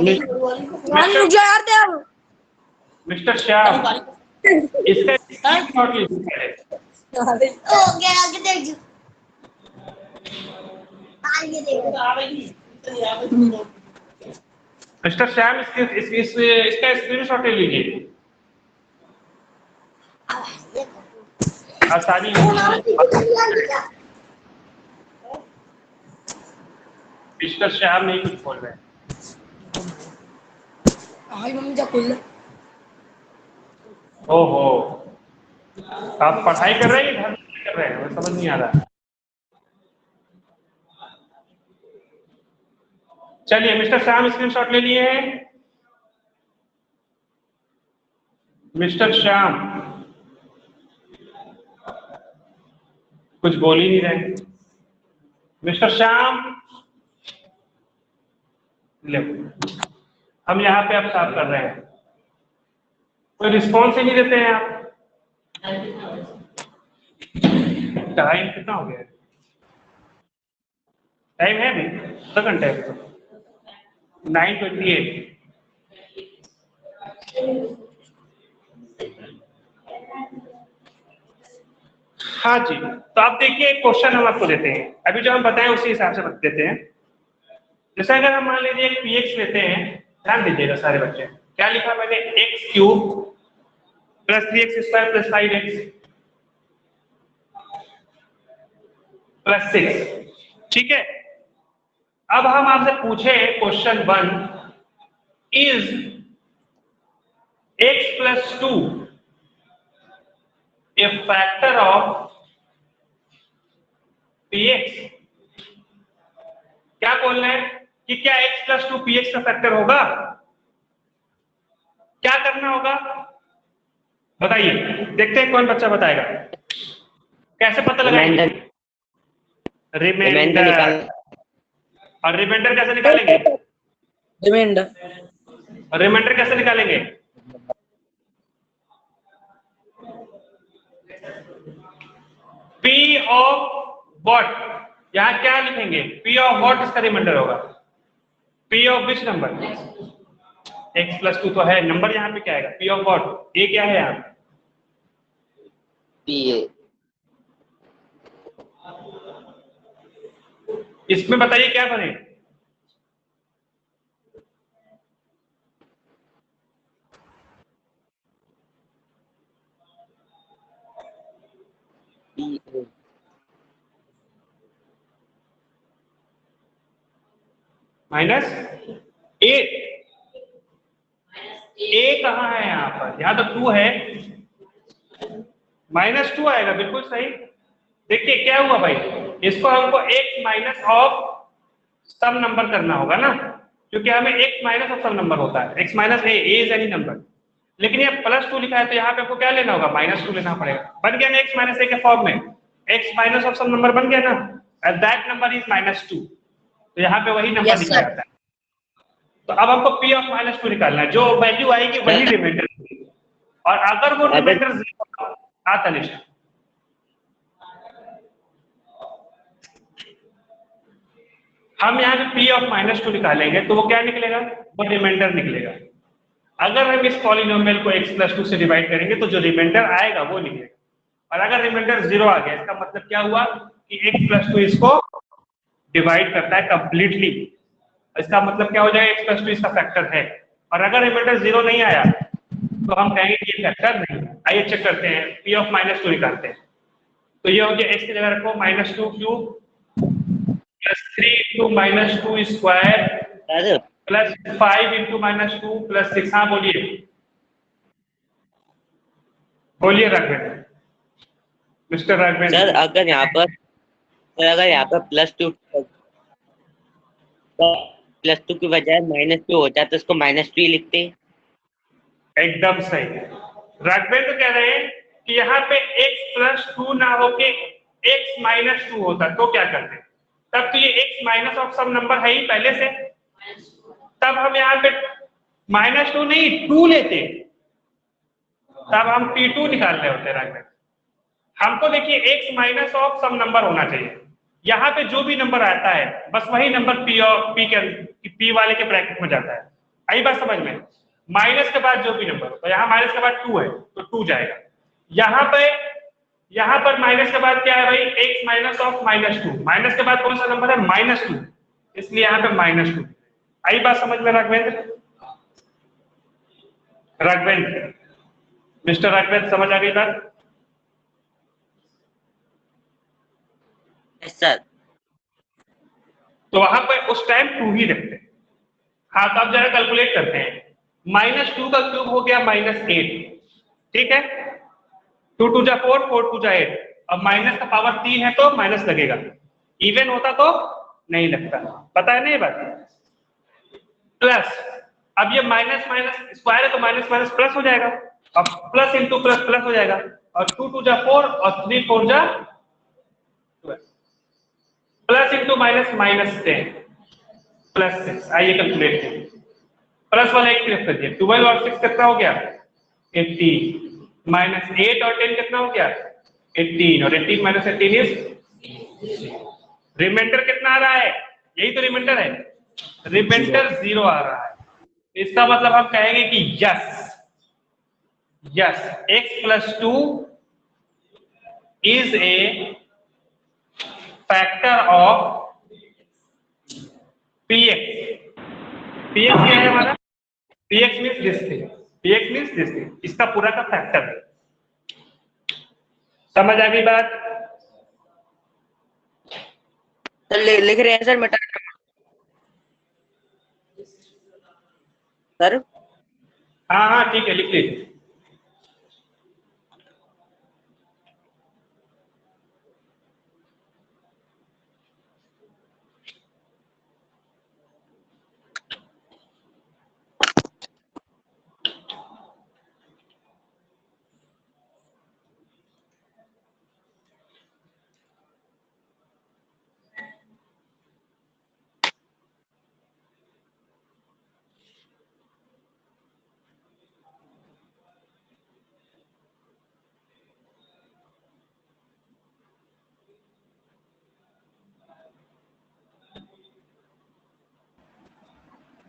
जी। मुझे यार दे अब। मिस्टर श्याम, इसका स्क्रीनशॉट लीजिए पहले। हो गया आगे देख। आगे देख। मिस्टर श्याम, इसका स्क्रीनशॉट ले लीजिए। आसानी मिस्टर श्याम नहीं कुछ बोल रहे हैं। हाय मम्मी जा खोल ले। ओहो, आप पढ़ाई कर रहे हैं घर में कर रहे हैं, मुझे समझ नहीं आ रहा। चलिए मिस्टर श्याम स्क्रीनशॉट ले लिए हैं। मिस्टर श्याम कुछ बोल ही नहीं रहे। मिस्टर श्याम, ले, हम यहाँ पे अब साफ कर रहे हैं, कोई रिस्पॉन्स ही नहीं देते हैं आप। टाइम कितना हो गया? टाइम है अभी 2 घंटे है, 9:28। हाँ जी, तो आप देखिए क्वेश्चन हम आपको देते हैं, अभी जो हम बताएं उसी हिसाब से देते हैं। जैसे अगर हम मान लीजिए एक px लेते हैं, ध्यान दीजिएगा सारे बच्चे, क्या लिखा मैंने, x³ + 3x² + 5x + 6, ठीक है। अब हम आपसे पूछे question 1, is x + 2 A factor of px? क्या बोल रहे हैं कि क्या x + 2 px का फैक्टर होगा? क्या करना होगा बताइए, देखते हैं कौन बच्चा बताएगा। कैसे पता लगाएंगे? रिमाइंडर निकाल। और रिमाइंडर कैसे निकालेंगे? रिमाइंडर कैसे निकालेंगे? P ऑफ व्हाट, यहां क्या लिखेंगे? P ऑफ व्हाट इसका रिमाइंडर होगा? P of which number? x + 2 तो है, नंबर यहाँ पे क्या आएगा? P ऑफ व्हाट, a क्या है यहाँ? PA। इसमें बताइए क्या बने? -8। a कहाँ है यहाँ पर? यहाँ तो 2 है, -2 आएगा, बिल्कुल सही। देखिए क्या हुआ भाई, इसको हमको x- ऑफ सम नंबर करना होगा ना, क्योंकि हमें x- ऑफ सम नंबर होता है, x - a is any number. लेकिन ये +2 लिखा है तो यहाँ पे आपको क्या लेना होगा? -2 लेना पड़ेगा। बन गया ना x - a के फॉर्म में, x- ऑफ सम नंबर बन गया ना, एंड दैट नंबर इज -2, तो यहाँ पे वही नंबर लिखा जाता है। तो अब हमको P ऑफ -2 निकालना है, जो वैल्यू आएगी वही रिमाइंडर, और अगर वो रिमाइंडर 0 आता नहीं, हम यहाँ पे P ऑफ -2 निकालेंगे तो वो क्या निकलेगा? वो रिमाइंडर निकलेगा। अगर हम इस पॉलिनोमियल को x + 2 से डिवाइड करेंगे तो जो रिमाइंडर आएगा वो निकलेगा, और अगर रिमाइंडर 0 आ गया, इसका मतलब क्या हुआ कि x + 2 इसको डिवाइड करता है कंप्लीटली, इसका मतलब क्या हो जाएगा? x + 2 इसका फैक्टर है। और अगर रिमाइंडर 0 नहीं आया तो हम कहेंगे कि ये फैक्टर नहीं। आइए चेक करते हैं, P ऑफ -2 निकालते हैं। तो ये हो गया, x की जगह रखो -2³ + 3 × -2² + 5 × -2 + 6। हाँ बोलिए, बोलिए राघवेंद्र, मिस्टर राघवेंद्र। सर अगर यहाँ पर +2 की बजाय -2 होता है तो इसको -3 लिखते। एकदम सही, राघवेंद्र कह रहे हैं कि यहाँ पे x+2 ना होके x-2 होता तो क्या करते? तब तो ये x minus of some number है ही पहले से, तब हम यहाँ पे -2 नहीं 2 लेते, तब हम P2 निकाल रहे होते राघवेंद्र। हमको देखिए x minus of some number होना चाहिए, यहाँ पे जो भी नंबर आता है बस वही नंबर P वाले के ब्रैकेट में जाता है। आई बात समझ में? माइनस के बाद जो भी नंबर, तो यहाँ माइनस के बाद 2 है तो 2 जाएगा। यहाँ पर माइनस के बाद क्या है भाई? x माइनस ऑफ -2, माइनस के बाद कौन सा नंबर है? -2, इसलिए यहाँ पे -2। आई बात समझ में राघवेंद्र? राघवेंद्र, मिस्टर राघवेंद्र, समझ आ गई बात? सर। तो वहां पर उस टाइम 2 ही रखते हैं। हाँ, तो आप जरा कैलकुलेट करते हैं, -2 का क्यूब हो गया -8, ठीक है, 2 2 जा 4, 4 2 जा 8। अब माइनस का पावर 3 है तो माइनस लगेगा, इवन होता तो नहीं लगता, पता है नहीं बात? प्लस, अब ये माइनस माइनस स्क्वायर है तो माइनस माइनस प्लस हो जाएगा, अब प्लस इंटू प्लस प्लस हो जाएगा, और 2 2 जा 4 और 3 4 जा 12, प्लस इंटू माइनस -10 +6। आइए कैलकुलेट करें, प्लस वाला एक तरफ कर दिया, 12 और 6 कितना हो गया? 18, -8 और 10 कितना हो गया? 18, और 18 - 18 इज रिमाइंडर कितना आ रहा है? यही तो रिमाइंडर है, रिमाइंडर 0 आ रहा है। इसका मतलब हम कहेंगे कि yes x+2 is a factor of px। px क्या है हमारा? px means this thing, px means this thing, इसका पूरा का फैक्टर है। समझ आ गई बात? लिख रहे हैं सर, मिटा सर। हाँ हाँ ठीक है, लिख लीजिए।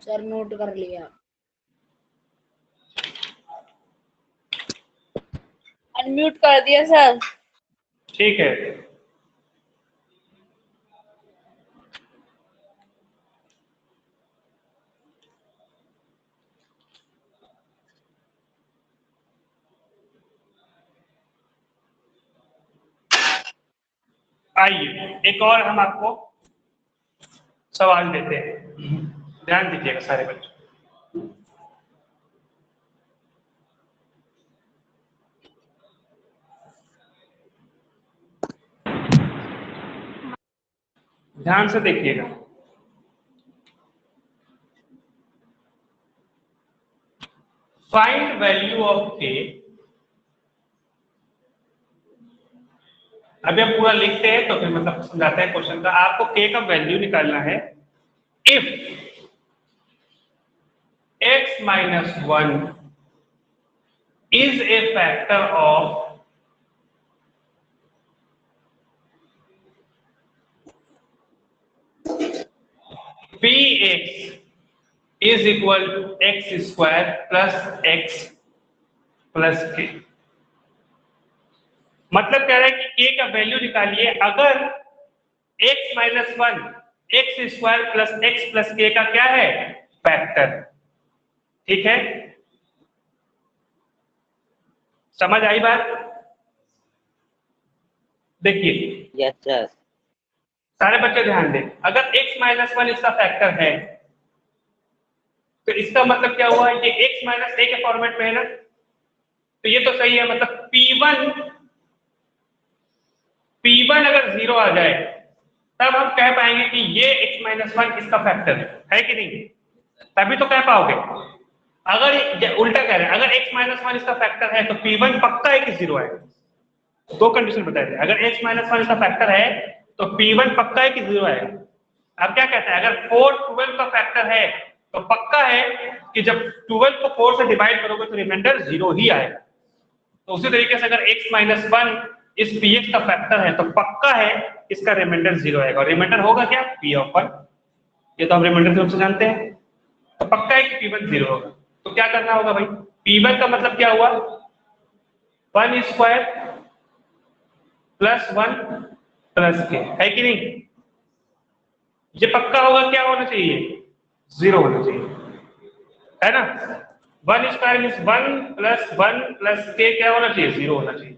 सर नोट कर लिया। अनम्यूट कर दिया सर। ठीक है, आइए एक और हम आपको सवाल देते हैं, ध्यान दीजिएगा सारे बच्चों। ध्यान से देखिएगा। Find value of k। अभी हम पूरा लिखते हैं तो फिर मतलब समझाते हैं क्वेश्चन का। आपको k का वैल्यू निकालना है if x - 1 is a factor of px is equal to x² plus x plus k। मतलब कह रहा है कि k का वैल्यू निकालिए अगर x - 1 x² plus x plus k का क्या है? फैक्टर। ठीक है, समझ आई बात? देखिए यस सर। सारे बच्चे ध्यान दें, अगर x - 1 इसका फैक्टर है तो इसका मतलब क्या हुआ? ये x - a के फॉर्मेट में है ना, तो ये तो सही है। मतलब P1 अगर 0 आ जाए तब हम कह पाएंगे कि ये x - 1 इसका फैक्टर है कि नहीं? तभी तो कह पाओगे। अगर उल्टा कह रहे हैं, अगर x माइनस वन इसका फैक्टर है तो P1 पक्का है कि जीरो आएगा। दो कंडीशन बताए थे, अगर x माइनस वन इसका फैक्टर है तो P1 पक्का है कि जीरो आएगा। अब क्या कहते हैं, अगर 4 12 का फैक्टर है तो पक्का है कि जब 12 को 4 से डिवाइड करोगे तो रिमाइंडर जीरो ही आएगा। तो उसी तरीके से अगर x माइनस वन इस px का फैक्टर है तो पक्का है इसका रिमाइंडर जीरो आएगा। और रिमाइंडर होगा क्या, p ऑफ 1, ये तो हम रिमाइंडर थ्योरम से जानते हैं। तो पक्का है कि P1 जीरो होगा। तो क्या करना होगा भाई, P1 का मतलब क्या हुआ, 1 स्क्वायर प्लस 1 प्लस के, है कि नहीं। ये पक्का होगा, क्या होना चाहिए, जीरो होना चाहिए, है ना। 1 स्क्वायर मीन्स 1 प्लस के क्या होना चाहिए, जीरो होना चाहिए।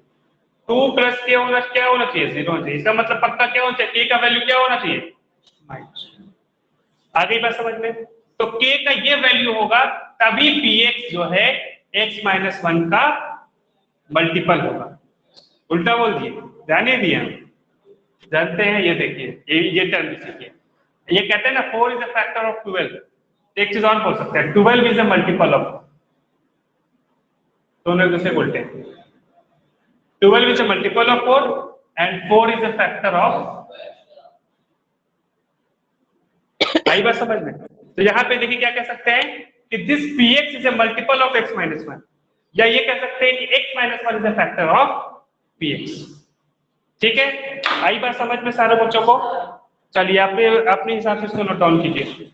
2 प्लस के होना क्या होना चाहिए, जीरो होना चाहिए। इसका मतलब पक्का क्या होना चाहिए, के का वैल्यू क्या होना चाहिए, माइनस। आ गई बात समझ में। तो k का ये वैल्यू होगा तभी px जो है x माइनस वन का मल्टीपल होगा। उल्टा बोल दिए, ध्यान नहीं दिया, जानते हैं। ये देखिए ये टर्म सीखिए, ये कहते हैं ना 4 इज अ फैक्टर ऑफ 12। एक चीज और बोल सकते हैं, 12 इज अ मल्टीपल ऑफ, दोनों एक दूसरे को उल्टे। 12 is a multiple of 4 and 4 is a factor of. आई बात समझ में। तो यहाँ पे देखिए क्या कह सकते हैं कि this px is a multiple of x minus one, या ये कह सकते हैं कि x minus one is a factor of px। ठीक है, आई बात समझ में सारे बच्चों को। चलिए अपने हिसाब से इसको नोट डाउन कीजिए।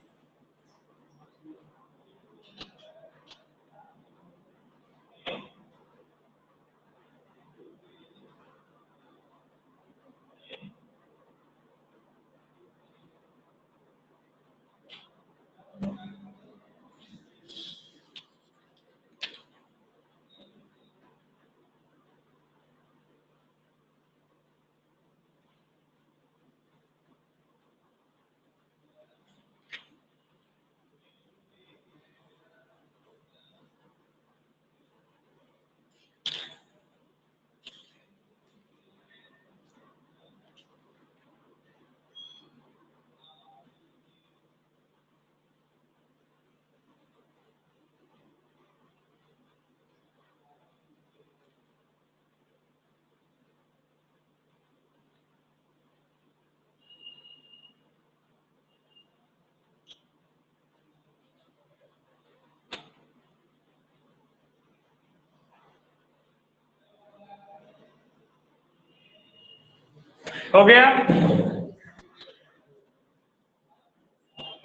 हो गया,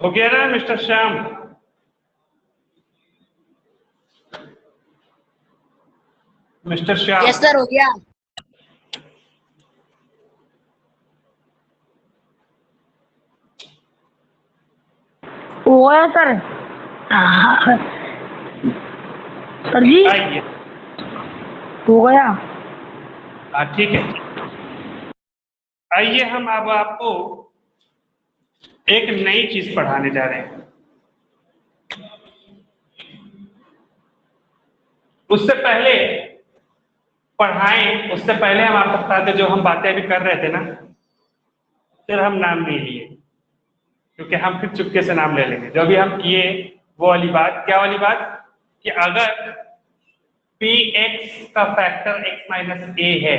हो गया ना mister Shyam. Mister Shyam, yes sir, हो गया। हो गया सर। सर जी आइए। हो गया। हाँ ठीक है, आइए हम अब आपको एक नई चीज पढ़ाने जा रहे हैं। उससे पहले पढ़ाएं, उससे पहले हम आपको बताते, जो हम बातें अभी कर रहे थे ना, फिर हम नाम नहीं लिए, क्योंकि हम फिर चुपके से नाम ले लेंगे। जो भी हम किए वो वाली बात, क्या वाली बात, कि अगर px का फैक्टर x माइनस ए है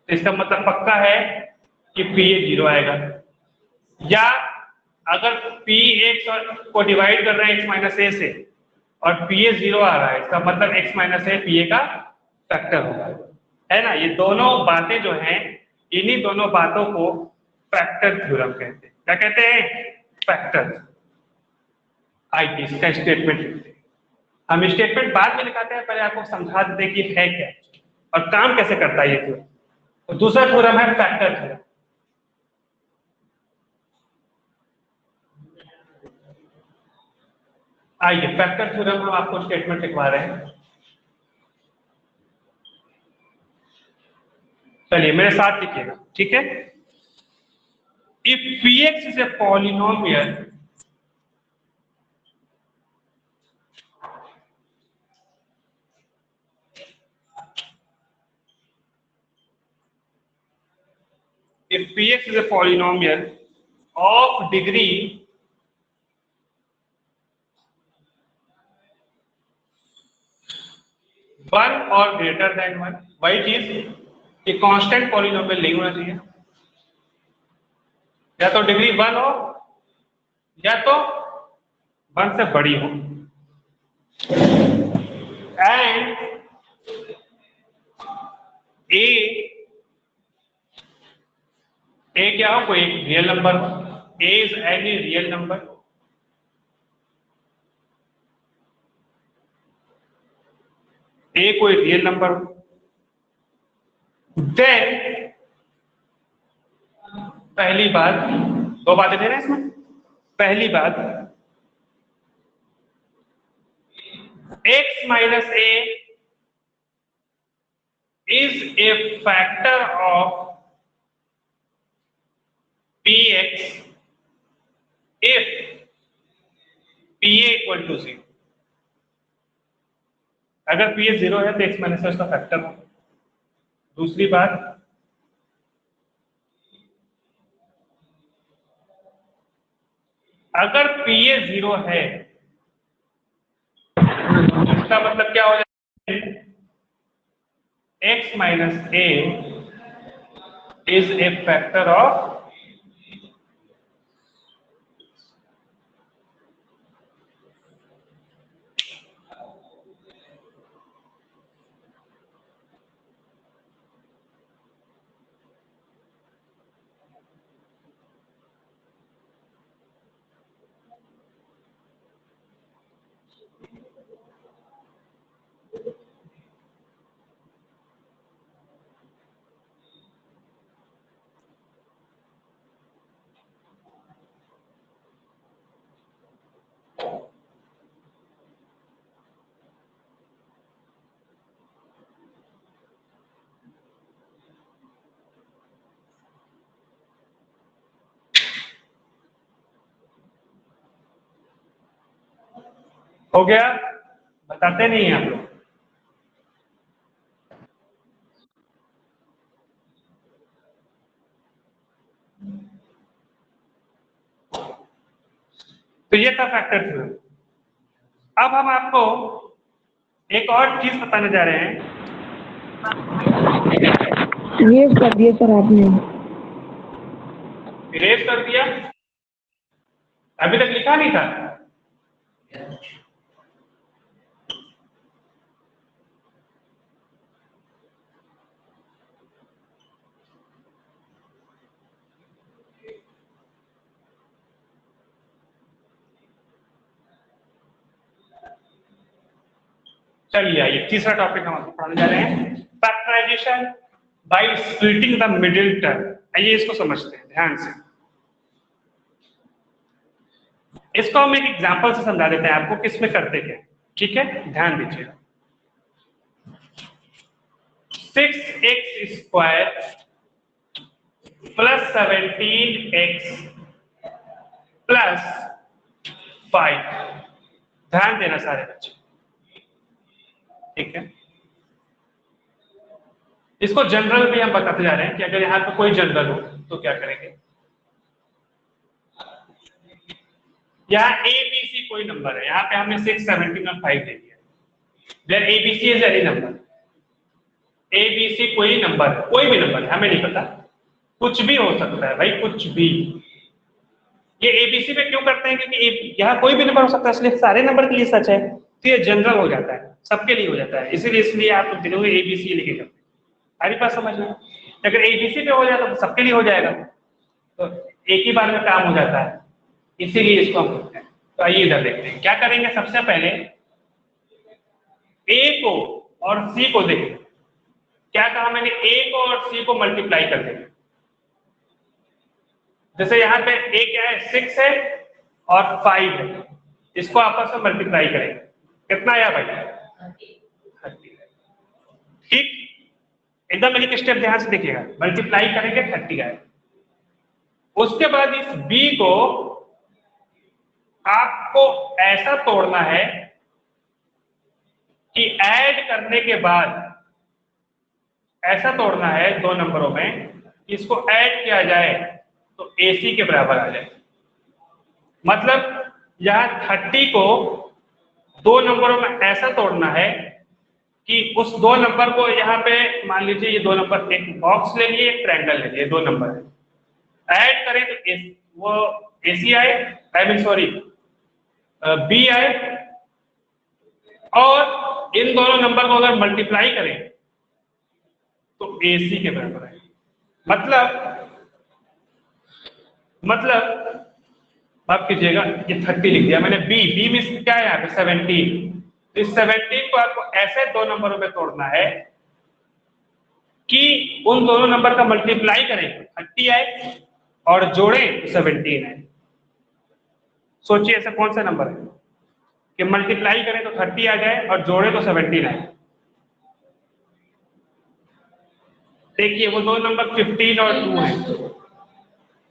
तो इसका मतलब पक्का है कि pa जीरो आएगा। या अगर px को डिवाइड कर रहे हैं x माइनस ए से और pa जीरो आ रहा है, इसका मतलब x माइनस ए pa का फैक्टर होगा, है ना। ये दोनों बातें जो हैं, इन्हीं दोनों बातों को फैक्टर थ्योरम कहते हैं। क्या कहते हैं, फैक्टर। आइए इसका स्टेटमेंट लिखते हैं। हम स्टेटमेंट बाद में लिखाते हैं, पहले आपको समझा देते हैं कि है क्या और काम कैसे करता है ये थ्योरम। तो दूसरा थ्योरम है फैक्टर थ्योरम। आइए फैक्टर थ्योरम हम आपको स्टेटमेंट लिखवा रहे हैं। चलिए मेरे साथ लिखिएगा, ठीक है। If px is a polynomial if px is a polynomial of degree और ग्रेटर देन 1, वही चीज कि कांस्टेंट पॉलिनोमियल नहीं होना चाहिए, या तो डिग्री 1 हो या तो 1 से बड़ी हो, एंड ए क्या हो, कोई एक रियल नंबर हो, ए इज एनी रियल नंबर, ए कोई रियल नंबर हो, देन पहली बात, दो बातें थे ना इसमें, पहली बात x minus A is A factor of px if pa equal to 0। अगर pa 0 है तो x माइनस उसका फैक्टर हो। दूसरी बात, अगर pa 0 है इसका मतलब क्या हो जाए, x minus A is A factor of हो गया, बताते नहीं हैं आप लोग। तो ये था फैक्टर थ्योरम। अब हम आपको एक और चीज बताने जा रहे हैं। ये कर दिया सर आपने, इरेज कर दिया, अभी तक लिखा नहीं था। चलिए आइए, तीसरा टॉपिक हम आपको पढ़ाने जा रहे हैं, factorisation by splitting the middle term. आइए इसको समझते हैं ध्यान से। इसको हम एक एग्जांपल से समझा देते हैं आपको किसमें करते क्या, ठीक है, ध्यान दीजिएगा। 6x square plus 17x plus 5, ध्यान देना सारे बच्चे, ठीक है। इसको जनरल भी हम बताते जा रहे हैं कि अगर यहाँ पे कोई जनरल हो तो क्या करेंगे। यहाँ ए बी सी कोई नंबर है, यहाँ पे हमने 6, 17 और 5 दे दिया। There A B C is any number, A B C कोई नंबर है, कोई भी नंबर है, हमें नहीं पता, कुछ भी हो सकता है भाई, कुछ भी। ये एबीसी पे क्यों करते हैं, क्योंकि यहाँ कोई भी नंबर हो सकता है, इसलिए सारे नंबर के लिए सच है, तो ये जनरल हो जाता है, सबके लिए हो जाता है, इसलिए आप देखोगे एबीसी लिखे करते हैं। हमारी बात समझ में, अगर एबीसी पे हो जाए तो सबके लिए हो जाएगा, तो एक ही बार में काम हो जाता है, इसीलिए इसको हम करते हैं। तो आइए इधर देखते हैं क्या करेंगे। सबसे पहले ए को और सी को देखें। क्या कहा मैंने, ए को और सी को मल्टीप्लाई कर देंगे। जैसे यहाँ पे ए क्या है, 6 है और 5 है, इसको आपस में मल्टीप्लाई करेंगे, कितना आया भाई, 30। ठीक, एकदम एक स्टेप ध्यान से देखिएगा, मल्टीप्लाई करेंगे 30 आए। उसके बाद इस बी को आपको ऐसा तोड़ना है कि ऐड करने के बाद ऐसा तोड़ना है दो नंबरों में, इसको ऐड किया जाए तो AC के बराबर आ जाए। मतलब यहां 30 को दो नंबरों में ऐसा तोड़ना है कि उस दो नंबर को यहाँ पे मान लीजिए ये दो नंबर, एक बॉक्स ले लिए, एक ट्रायंगल ले लिए, दो नंबर है, ऐड करें तो वो AC आए, आई मीन सॉरी B आए, और इन दोनों नंबर को अगर मल्टीप्लाई करें तो AC के बराबर है। मतलब माफ कीजिएगा, ये 30 लिख दिया मैंने, B में क्या है यहाँ पे 17। इस 17 को आपको ऐसे दो नंबरों में तोड़ना है कि उन दोनों नंबर का मल्टीप्लाई करें 30 आए और जोड़ें 17 आए। सोचिए ऐसा कौन सा नंबर है कि मल्टीप्लाई करें तो 30 आ जाए और जोड़े तो 17 आए। देखिए वो दो नंबर 15 और 2 है,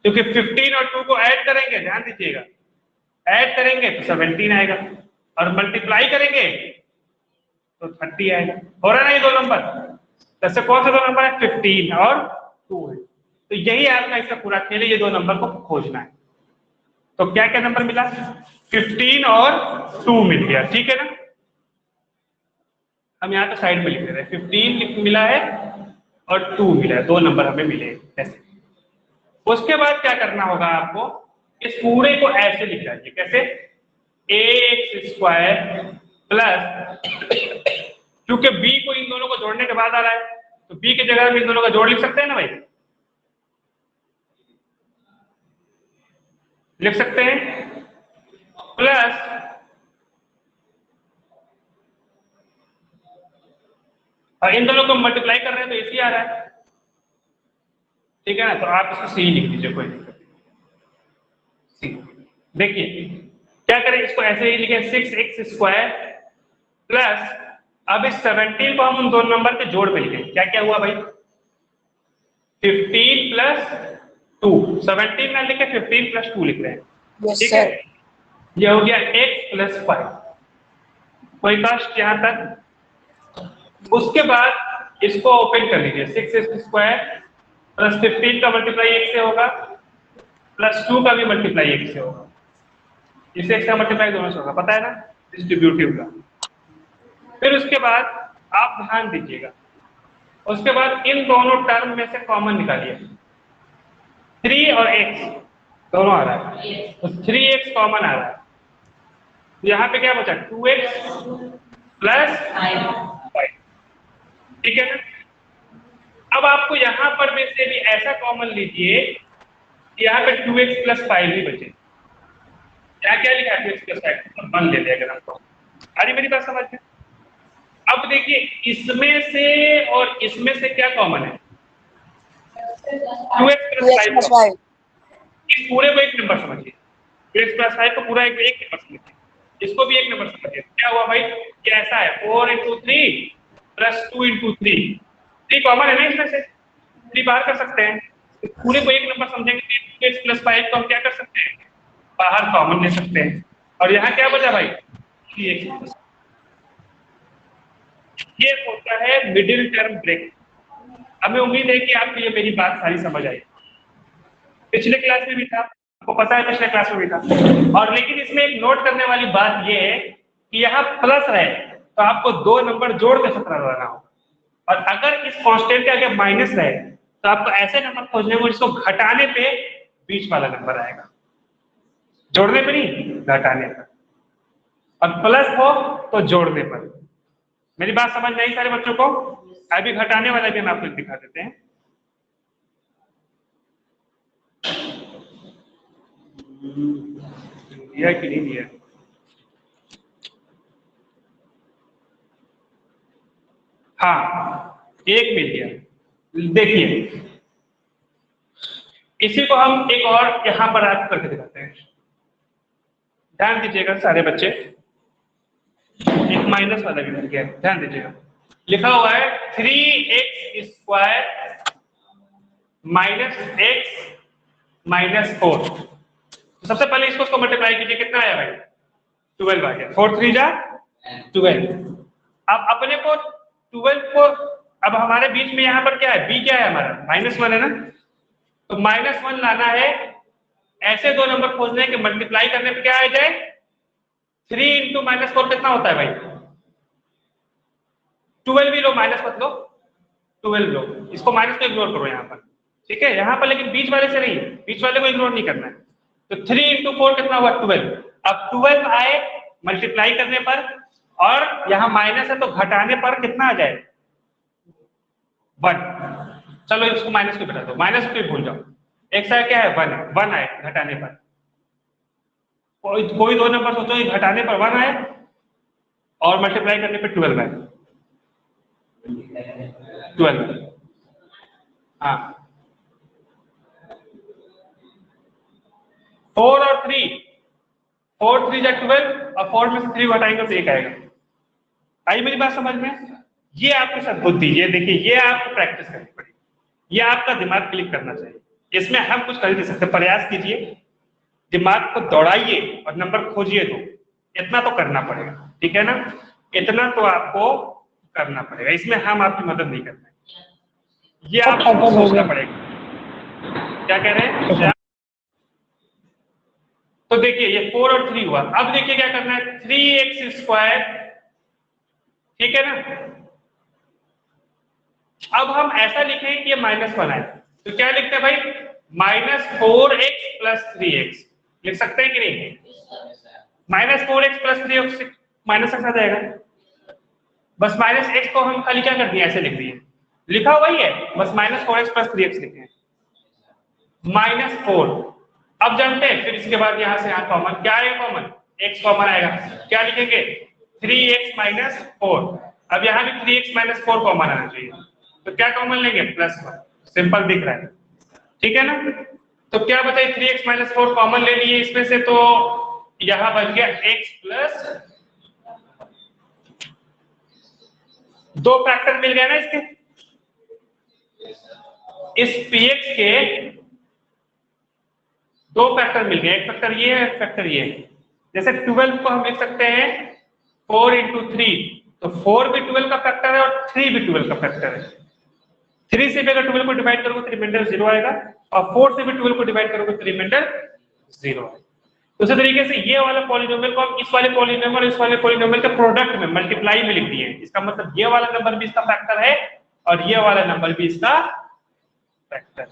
क्योंकि 15 और 2 को ऐड करेंगे, ध्यान दीजिएगा, ऐड करेंगे तो 17 आएगा और मल्टीप्लाई करेंगे तो 30 आएगा। हो रहा है ना ये दो नंबर? जैसे कौन सा दो नंबर है? 15 और 2 है। तो यही आपका इसका पूरा खेल है, ये दो नंबर को खोजना है। तो क्या क्या नंबर मिला? 15 और 2 मिल गया, ठीक है ना। हम यहाँ पे साइड में लिख रहे हैं 15 मिला है और 2 मिला है, दो नंबर हमें मिले ऐसे। उसके बाद क्या करना होगा आपको, इस पूरे को ऐसे लिख जाइए, कैसे? ax स्क्वायर प्लस, क्योंकि b को इन दोनों को जोड़ने के बाद आ रहा है तो b की जगह में इन दोनों का जोड़ लिख सकते हैं ना भाई, लिख सकते हैं, प्लस और इन दोनों को मल्टीप्लाई कर रहे हैं तो AC आ रहा है, ठीक है ना। तो आप इसको C लिख दीजिए, कोई दिक्कत नहीं। देखिए क्या करें, इसको ऐसे ही लिखें 6x स्क्वायर प्लस, अब इस 17 को हम उन दोनों नंबर के जोड़ पे लिखें। क्या क्या हुआ भाई? 15 प्लस 2, 17 ना लिखे 15 प्लस 2 लिख रहे हैं, ठीक है। ये हो गया x प्लस 5, कोई कष्ट यहाँ तक। उसके बाद इसको ओपन कर लीजिए, 6x स्क्वायर प्लस 15 का मल्टीप्लाई 1 से होगा, प्लस 2 का भी मल्टीप्लाई 1 से होगा, इसे x का मल्टीप्लाई दोनों से होगा, पता है ना, डिस्ट्रीब्यूटिव का। फिर उसके बाद आप ध्यान दीजिएगा, उसके बाद इन दोनों टर्म में से कॉमन निकालिए, 3 और x दोनों आ रहा है, तो 3x कॉमन आ रहा है, तो यहाँ पे क्या बचा? 2x प्लस 5, ठीक है ना। अब आपको यहाँ पर में से भी ऐसा कॉमन लीजिए कि यहाँ पे 2x प्लस 5 भी बचे। क्या क्या लिखा है? 2x प्लस 5 1 ले लिया अगर आपको, अरे मेरी बात समझ में। अब देखिए इसमें से और इसमें से क्या कॉमन है? 2x plus 5। इस पूरे को एक नंबर समझिए, 2x प्लस 5 को पूरा एक नंबर समझिए, इसको भी एक नंबर समझिए। क्या हुआ भाई? ये ऐसा है 4 × 3 प्लस 2 × 3, 3 कॉमन है ना, इसमें से 3 बाहर कर सकते हैं, पूरे को एक नंबर समझेंगे। 2x प्लस 5 को हम क्या कर सकते हैं? बाहर कॉमन ले सकते हैं, और यहाँ क्या बचा भाई? 3x। ये होता है मिडिल टर्म ब्रेक। हमें उम्मीद है कि आपको ये मेरी बात सारी समझ आई। पिछले क्लास में भी था, आपको पता है पिछले क्लास में भी था, और लेकिन इसमें एक नोट करने वाली बात ये है कि यहाँ प्लस रहे तो आपको दो नंबर जोड़ के 17 लगाना हो, और अगर इस कांस्टेंट के आगे माइनस रहे तो आपको ऐसे नंबर खोजने को जिसको घटाने पे बीच वाला नंबर आएगा, जोड़ने पे नहीं, घटाने पर, और प्लस हो तो जोड़ने पर। मेरी बात समझ नहीं सारे बच्चों को? अभी घटाने वाला भी हम आपको दिखा देते हैं। दिया कि नहीं दिया? हाँ, एक मिल गया। देखिए इसी को हम एक और यहां पर आज करके दिखाते हैं, ध्यान दीजिएगा सारे बच्चे। एक माइनस वाला भी मिल गया, ध्यान दीजिएगा। लिखा हुआ है 3x square minus x minus 4। सबसे पहले इसको मल्टीप्लाई कीजिए, कितना आया भाई? 12 आ गया, 4 3 जा 12। अब अपने को 12 को, अब हमारे बीच में यहाँ पर क्या है? b क्या है हमारा? -1 है ना, तो -1 लाना है। ऐसे दो नंबर खोजने के मल्टीप्लाई करने पे क्या आ जाए? 3 × -4 कितना होता है भाई? 12 भी लो, माइनस मत लो, 12 लो, इसको माइनस को इग्नोर करो यहाँ पर, ठीक है, यहाँ पर, लेकिन बीच वाले से नहीं, बीच वाले को इग्नोर नहीं करना है। तो 3 इंटू 4 कितना हुआ 12। अब 12 आए मल्टीप्लाई करने पर, और यहाँ माइनस है तो घटाने पर कितना आ जाए 1। चलो इसको माइनस क्यों घटा दो, माइनस क्यों भूल जाओ, एक साइड क्या है 1 आए घटाने पर, कोई दो नंबर सोचो, ये घटाने पर 1 आए और मल्टीप्लाई करने पर 12 आए, 12, हाँ 4 और 3, 4 3 जा 12 और 4 में से 3 घटाएंगे तो 1 आएगा। आई मेरी बात समझ में? ये आपके साथ बुद्धि, ये देखिए, ये आपको प्रैक्टिस करनी पड़ेगी, ये आपका दिमाग क्लिक करना चाहिए, इसमें हम कुछ कर नहीं सकते। प्रयास कीजिए, दिमाग को दौड़ाइए और नंबर खोजिए, तो इतना तो करना पड़ेगा, ठीक है ना, इतना तो आपको करना पड़ेगा, इसमें हम आपकी मदद नहीं करते, ये आपको सोचना पड़ेगा। क्या कह रहे हैं? तो देखिए ये 4 और 3 हुआ, अब देखिए क्या करना है, 3x², ठीक है ना। अब हम ऐसा लिखें कि ये -1 आए, तो क्या लिखते हैं भाई, -4x + 3x लिख सकते हैं कि नहीं? -4x + 3x माइनस x आ जाएगा, बस -x को हम खाली क्या कर दिया, ऐसे लिख दिए, लिखा वही है, बस -4x + 3x लिखे हैं, -4। अब जानते हैं, फिर इसके बाद यहां से यहां कॉमन, क्या आएगा कॉमन, x कॉमन आएगा, क्या लिखेंगे 3x - 4। अब यहां भी 3x - 4 कॉमन आना चाहिए, तो क्या कॉमन लेंगे +1, सिंपल दिख रहा है, ठीक है ना। तो क्या बताइए, 3x - 4 कॉमन ले लिए इसमें से, तो यहां बन गया x + 2 फैक्टर मिल गया ना इसके, इस px के 2 फैक्टर मिल गए, एक फैक्टर ये है, एक फैक्टर ये है। जैसे 12 को हम लिख सकते हैं 4 × 3, तो 4 भी 12 का फैक्टर है और 3 भी 12 का फैक्टर है। 3 से भी अगर 12 को डिवाइड करोगे तो रिमाइंडर 0 आएगा, और 4 से भी 12 को डिवाइड करोगे तो रिमाइंडर 0 आएगा। उसी तरीके से ये वाला पॉलिनोमियल को हम इस वाले पॉलिनोमियल और इस वाले पॉलिनोमियल के प्रोडक्ट में, मल्टीप्लाई में लिख दिए, इसका मतलब ये वाला नंबर भी इसका फैक्टर है और ये वाला नंबर भी इसका फैक्टर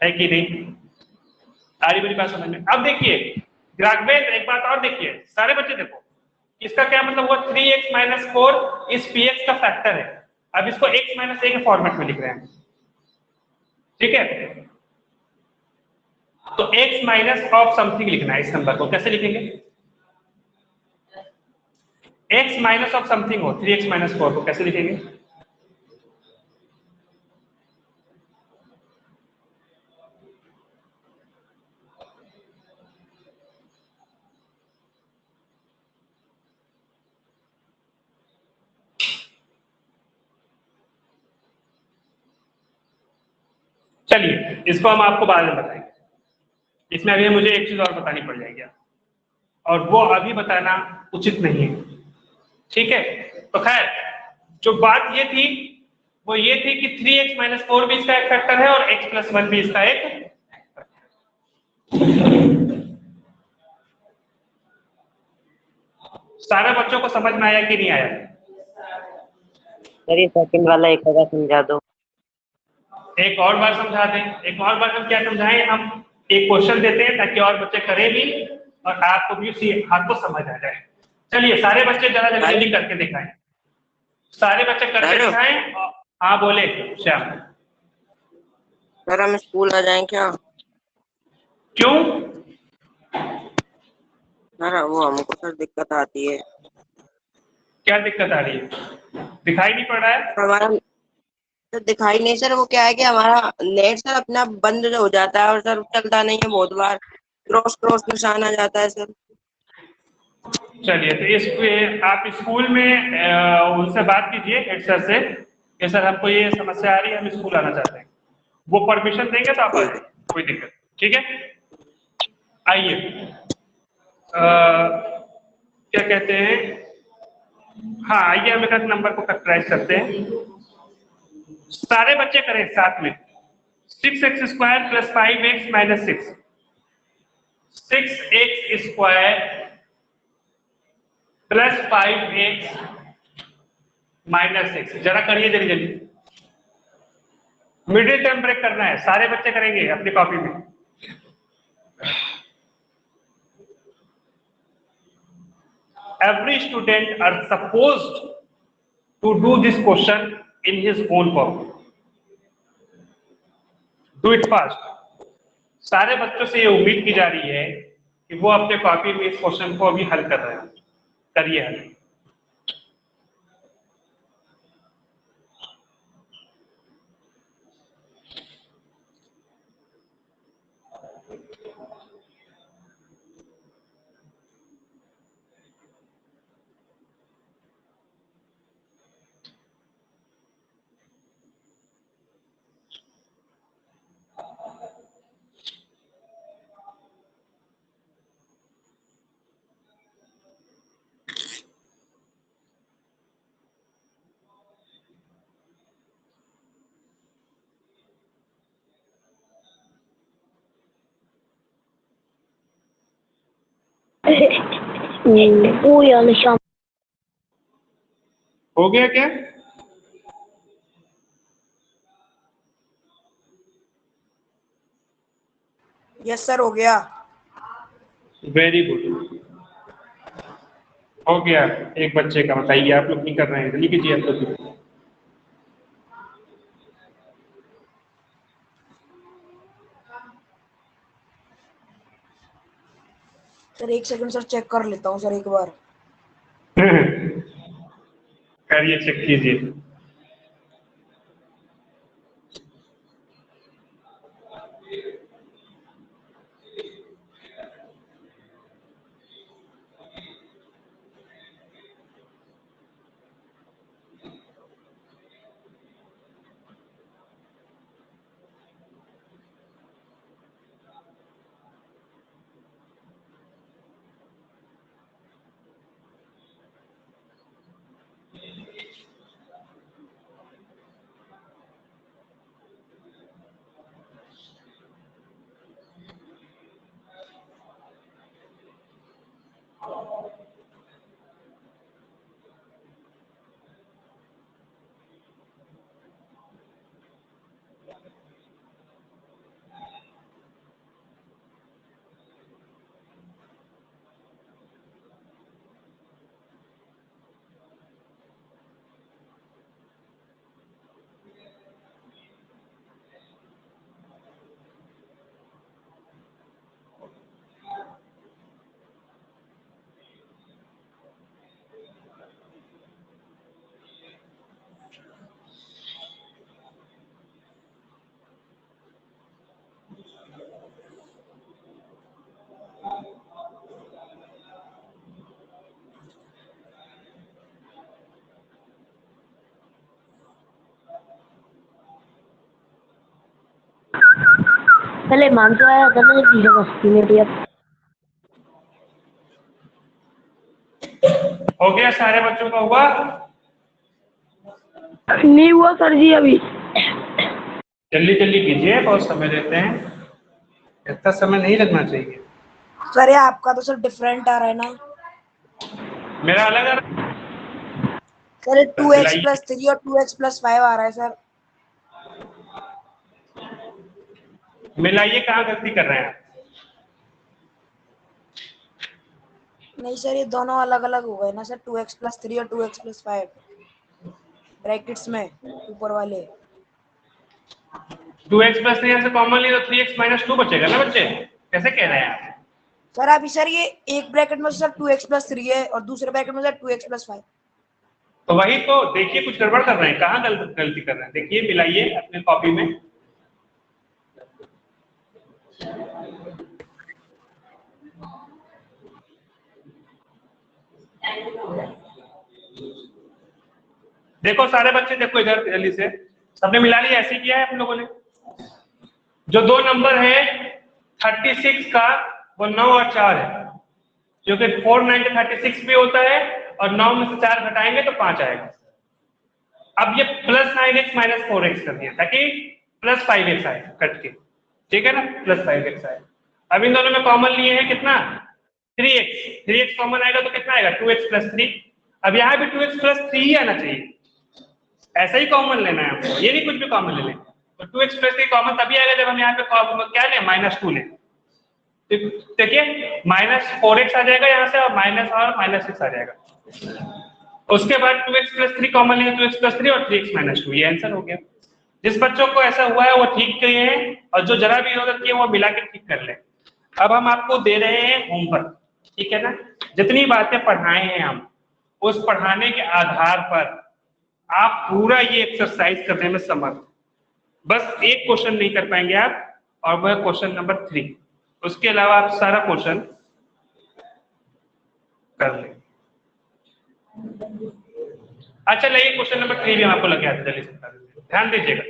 है कि नहीं? आ रही मेरी बात समझ में? अब देखिए ग्राहकवेंद्र, एक बात और देखिए, सारे बच्चे देखो, इसका क्या मतलब हुआ, 3x - 4 इस px का फैक्टर है। अब इसको x - a के फॉर्मेट में लिख रहे हैं, ठीक है, तो x माइनस ऑफ समथिंग लिखना है, इस नंबर को कैसे लिखेंगे, x माइनस ऑफ समथिंग हो, 3x - 4 को कैसे लिखेंगे, चलिए इसको हम आपको बाद में बताएंगे, इसमें अभी मुझे एक चीज और बतानी पड़ जाएगी, और वो अभी बताना उचित नहीं है, ठीक है। तो खैर जो बात ये थी वो ये थी कि 3x - 4 भी इसका एक फैक्टर है और x + 1 भी इसका एक। सारे बच्चों को समझ में आया कि नहीं आया? सर ये सेकंड वाला एक बार समझा दो। एक और बार समझा दें, एक और बार हम क्या समझाएं, हम एक क्वेश्चन देते हैं ताकि और बच्चे करें भी और आपको भी उसी हाथ को समझ आ जाए। चलिए सारे बच्चे जरा जल्दी करके दिखाएं, सारे बच्चे करके दिखाएं। हाँ बोले श्याम। सर हम स्कूल आ जाएं क्या? क्यों? सर वो हमको सर दिक्कत आती है। क्या दिक्कत आ रही है? दिखाई नहीं पड़ रहा है? हमारा सर दिखाई नहीं, सर वो क्या है कि हमारा नेट सर अपना बंद हो जाता है और सर चलता नहीं है, बहुत बार क्रॉस निशान आ जाता है सर। चलिए तो इस आप स्कूल में उनसे बात कीजिए हेड सर से कि सर हमको ये समस्या आ रही है, हम स्कूल आना चाहते हैं, वो परमिशन देंगे तो आप आ जाइए, कोई दिक्कत, ठीक है। आइए क्या कहते हैं, हाँ आइए हम एक नंबर को फैक्टराइज करते हैं, सारे बच्चे करें साथ में। 6x² + 5x - 6, 6x² + 5x -6 जरा करिए जल्दी जल्दी। मिडिल टर्म ब्रेक करना है, सारे बच्चे करेंगे अपनी कॉपी में। Every student are supposed to do this question in his own copy. Do it fast. सारे बच्चों से ये उम्मीद की जा रही है कि वो अपने कॉपी में इस क्वेश्चन को अभी हल कर रहे हैं। करिए हल। हो गया क्या? यस सर, हो गया। वेरी गुड, हो गया। एक बच्चे का बताइए, आप लोग नहीं कर रहे हैं, जल्दी कीजिए आप लोग। सर 1 सेकंड सर, चेक कर लेता हूँ सर एक बार। करिए, चेक कीजिए। पहले मान तो आया था ना, चीजें मस्ती में भी। अब हो गया, सारे बच्चों का हुआ? नहीं हुआ सर जी अभी। जल्दी जल्दी कीजिए, बहुत समय लेते हैं, इतना समय नहीं लगना चाहिए। सर ये आपका तो सर डिफरेंट आ रहा है ना। मेरा अलग आ रहा है। Sir 2x मिलाइए। + 3 और 2x + 5 आ रहा है सर। मिलाइए, कहाँ गलती कर रहे हैं आप? नहीं सर, ये दोनों अलग अलग हो गए ना सर, 2x + 3 और 2x + 5 ब्रैकेट्स में ऊपर वाले। 2x + 3 से कॉमन ली तो 3x - 2 बचेगा ना बच्चे, कैसे कह रहे हैं आप? सर अभी सर ये एक ब्रैकेट में सर 2x + 3 है और दूसरे ब्रैकेट में सर 2x + 5। तो वही तो देखिए, कुछ गड़बड़ कर रहे हैं, कहाँ गलती कर रहे हैं, देखिए, मिलाइए अपने कॉपी में। देखो सारे बच्चे, देखो इधर जल्दी से, सबने मिला लिया? ऐसे किया है हम लोगों ने। जो दो नंबर है 36 का, वो 9 और 4 है, क्योंकि 4 9 36 भी होता है और 9 में से 4 घटाएंगे तो 5 आएगा। अब ये +9x - 4x कर दिया ताकि +5x आए कट के, ठीक है ना, +5x आए। अब इन दोनों में कॉमन लिए हैं कितना? 3x कॉमन आएगा तो कितना आएगा? 2x + 3। अब यहाँ भी 2x + 3 ही आना चाहिए, ऐसा ही कॉमन लेना है आपको, ये नहीं कुछ भी कॉमन ले लें। तो 2x प्लस 3 कॉमन तभी आएगा जब हम यहाँ पे क्या लें, -2 लें। देखिए -4x आ जाएगा यहाँ से, और -6 आ जाएगा। उसके बाद 2x प्लस 3 कॉमन लेंगे, 2x प्लस 3 और 3x माइनस 2, ये आंसर हो गया। जिस बच्चों को ऐसा हुआ है वो ठीक किए हैं, और जो जरा भी इधर किए वो मिला के ठीक कर ले। अब हम आपको दे रहे हैं होमवर्क, ठीक है ना। जितनी बातें पढ़ाए हैं हम, उस पढ़ाने के आधार पर आप पूरा ये एक्सरसाइज करने में समर्थ। बस एक क्वेश्चन नहीं कर पाएंगे आप, और वह क्वेश्चन नंबर 3। उसके अलावा आप सारा क्वेश्चन कर लें। अच्छा चलिए क्वेश्चन नंबर 3 भी हम आपको लगे जल्दी से बता देते हैं, ध्यान दीजिएगा।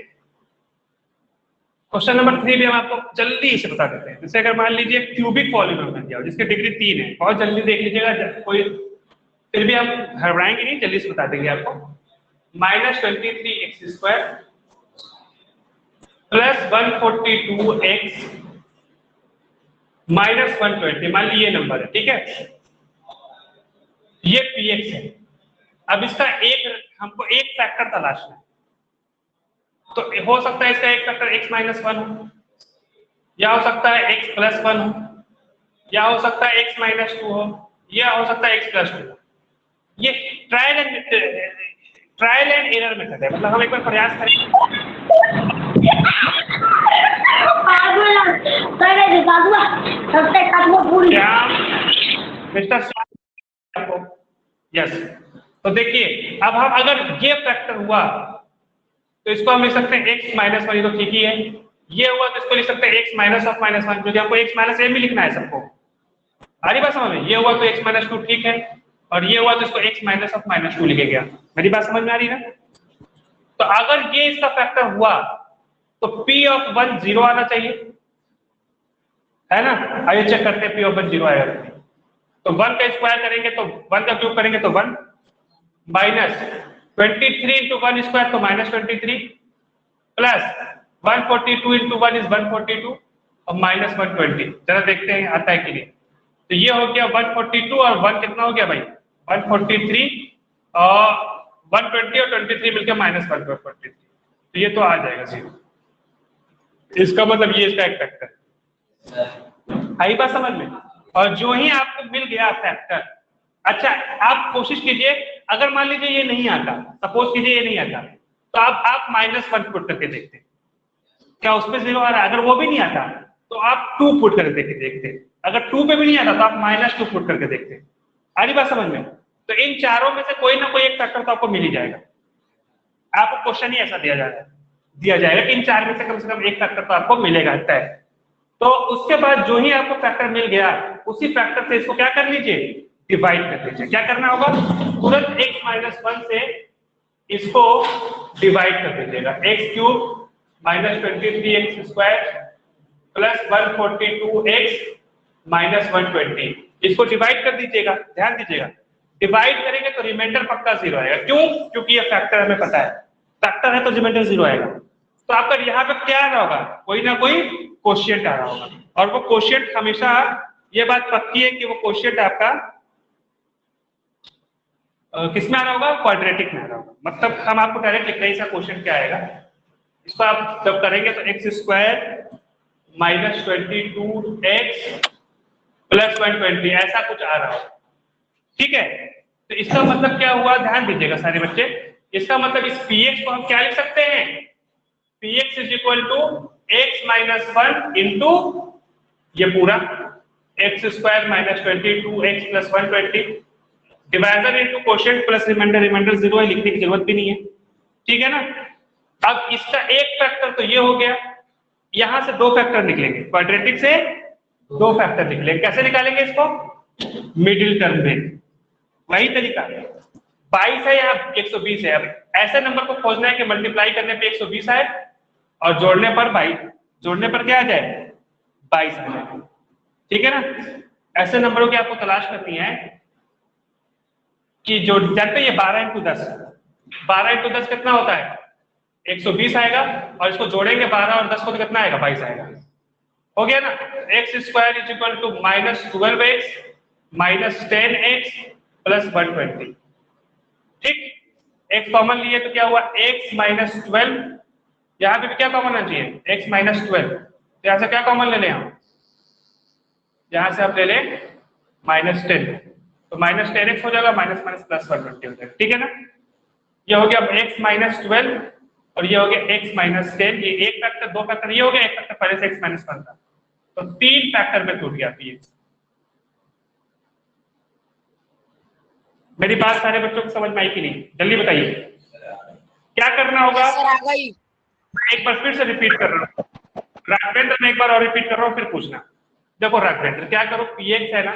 क्वेश्चन नंबर 3 भी हम आपको जल्दी से बता देते हैं। जैसे अगर मान लीजिए क्यूबिक पॉलीनॉमियल दिया हो जिसकी डिग्री 3 है, बहुत जल्दी देख लीजिएगा, कोई फिर भी हम घबराएंगे नहीं, जल्दी से बता देंगे आपको। -23x² प्लस 142x -120, मान लीजिए ये नंबर है, ठीक है। ये px है। अब इसका हमको एक फैक्टर तलाशना है, तो हो सकता है इसका एक फैक्टर x-1 हो, या हो सकता है x+1 हो, या हो सकता है x-2 हो, या हो सकता है x+2 हो। ये ट्रायल एंड एरर मेथड है, मतलब हम एक बार प्रयास करेंगे। क्या मिस्टर आपको यस। तो देखिए अब हम अगर ये फैक्टर हुआ तो इसको हम लिख सकते हैं x-1, ये तो ठीक ही है। ये हुआ तो इसको लिख सकते हैं x-1, क्योंकि हमको x-a भी लिखना है सबको। आ रही बात समझ में? ये हुआ तो x-2 ठीक है, और ये हुआ तो इसको x-2 लिखे गया। मेरी बात समझ में आ रही है ना? तो अगर ये इसका फैक्टर हुआ तो p(1) 0 आना चाहिए, है ना। आइए चेक करते हैं p(1) 0 आएगा। तो 1 का स्क्वायर करेंगे तो 1 का क्यूब करेंगे तो 1, -23 into 1 स्क्वायर तो -23, प्लस 142 into 1 is 142 और -120। जरा देखते हैं आता है कि नहीं। तो ये हो गया 142 और 1 कितना हो गया भाई 143, और 120 और 23 मिलकर -143। तो ये तो आ जाएगा 0। इसका मतलब ये इसका एक फैक्टर। आई बात समझ में? और जो ही आपको मिल गया फैक्टर, अच्छा आप कोशिश कीजिए, अगर मान लीजिए ये नहीं आता, सपोज कीजिए ये नहीं आता, तो आप -1 पुट करके देखते क्या उस पे 0 आ रहा है। अगर वो भी नहीं आता तो आप 2 पुट करके देखते। अगर 2 पे भी नहीं आता तो आप -2 पुट करके देखते। आ रही बात समझ में? तो इन चारों में से कोई ना कोई एक फैक्टर तो आपको मिल ही जाएगा। आपको क्वेश्चन ही ऐसा दिया जाएगा कि इन चार में से कम एक फैक्टर तो आपको मिलेगा तय। तो उसके बाद जो ही आपको फैक्टर मिल गया, उसी फैक्टर से इसको क्या कर लीजिए, डिवाइड कर लीजिए। क्या करना होगा, तुरंत x-1 से इसको डिवाइड कर दीजिएगा। x³ -23x² प्लस 142x -120, इसको डिवाइड कर दीजिएगा। ध्यान दीजिएगा, डिवाइड करेंगे तो रिमाइंडर पक्का 0 आएगा। क्यों? क्योंकि ये फैक्टर हमें पता है, फैक्टर है तो रिमाइंडर 0 आएगा। तो आपका यहाँ पे क्या आ रहा होगा, कोई ना कोई कोशिएंट आ रहा होगा, और वो कोशिएंट हमेशा, ये बात पक्की है कि वो कोशिएंट आपका किसमें आ रहा होगा, क्वाड्रेटिक में आ रहा होगा। मतलब हम आपको डायरेक्ट लिख रहे हैं इसका क्वेश्चन क्या आएगा। इसको आप जब करेंगे तो x² -22x प्लस 120 ऐसा कुछ आ रहा होगा, ठीक है। तो इसका मतलब क्या हुआ, ध्यान दीजिएगा सारे बच्चे। इसका मतलब इस px को हम क्या लिख सकते हैं, px is equal to x-1 into ये पूरा x² -22x plus 120 divisor into quotient plus remainder, remainder 0 है, लिखने की जरूरत भी नहीं है, ठीक है ना। अब इसका एक फैक्टर तो ये हो गया, यहां से 2 फैक्टर निकलेंगे, क्वाड्रेटिक से 2 फैक्टर निकलेंगे। कैसे निकालेंगे इसको, मिडिल टर्म में, वही तरीका 22 है यहाँ 120 है। अब ऐसे नंबर को खोजना है कि मल्टीप्लाई करने पे 120 आए और जोड़ने पर 22, जोड़ने पर क्या आ जाए 22 आ जाए, ठीक है ना। ऐसे नंबरों की आपको तलाश करनी है कि जो जानते ये 12 × 10, 12 × 10 कितना होता है 120 आएगा, और इसको जोड़ेंगे 12 और 10 को तो कितना आएगा 22 आएगा। हो गया ना। x² is equal to -12x -10x plus 120, ठीक। x कॉमन लिए तो क्या हुआ x माइनस 12, यहाँ पे भी क्या कॉमन आना चाहिए x माइनस 12, तो यहाँ से क्या कॉमन ले लें हम, यहाँ से आप ले लें -10, तो -10x हो जाएगा, माइनस माइनस प्लस 120 हो जाएगा, ठीक है ना। ये हो गया अब x माइनस 12 और ये हो गया x माइनस 10, ये एक फैक्टर, दो फैक्टर, ये हो गया एक फैक्टर पहले से x माइनस 1 था, तो 3 फैक्टर में टूट गया। मेरी बात सारे बच्चों को समझ में आई कि नहीं, जल्दी बताइए क्या करना होगा। सर आ गई। मैं एक बार फिर से रिपीट कर रहा हूँ, राघवेंद्र मैं एक बार और रिपीट कर रहा हूँ, फिर पूछना। देखो राघवेंद्र क्या करो, px है ना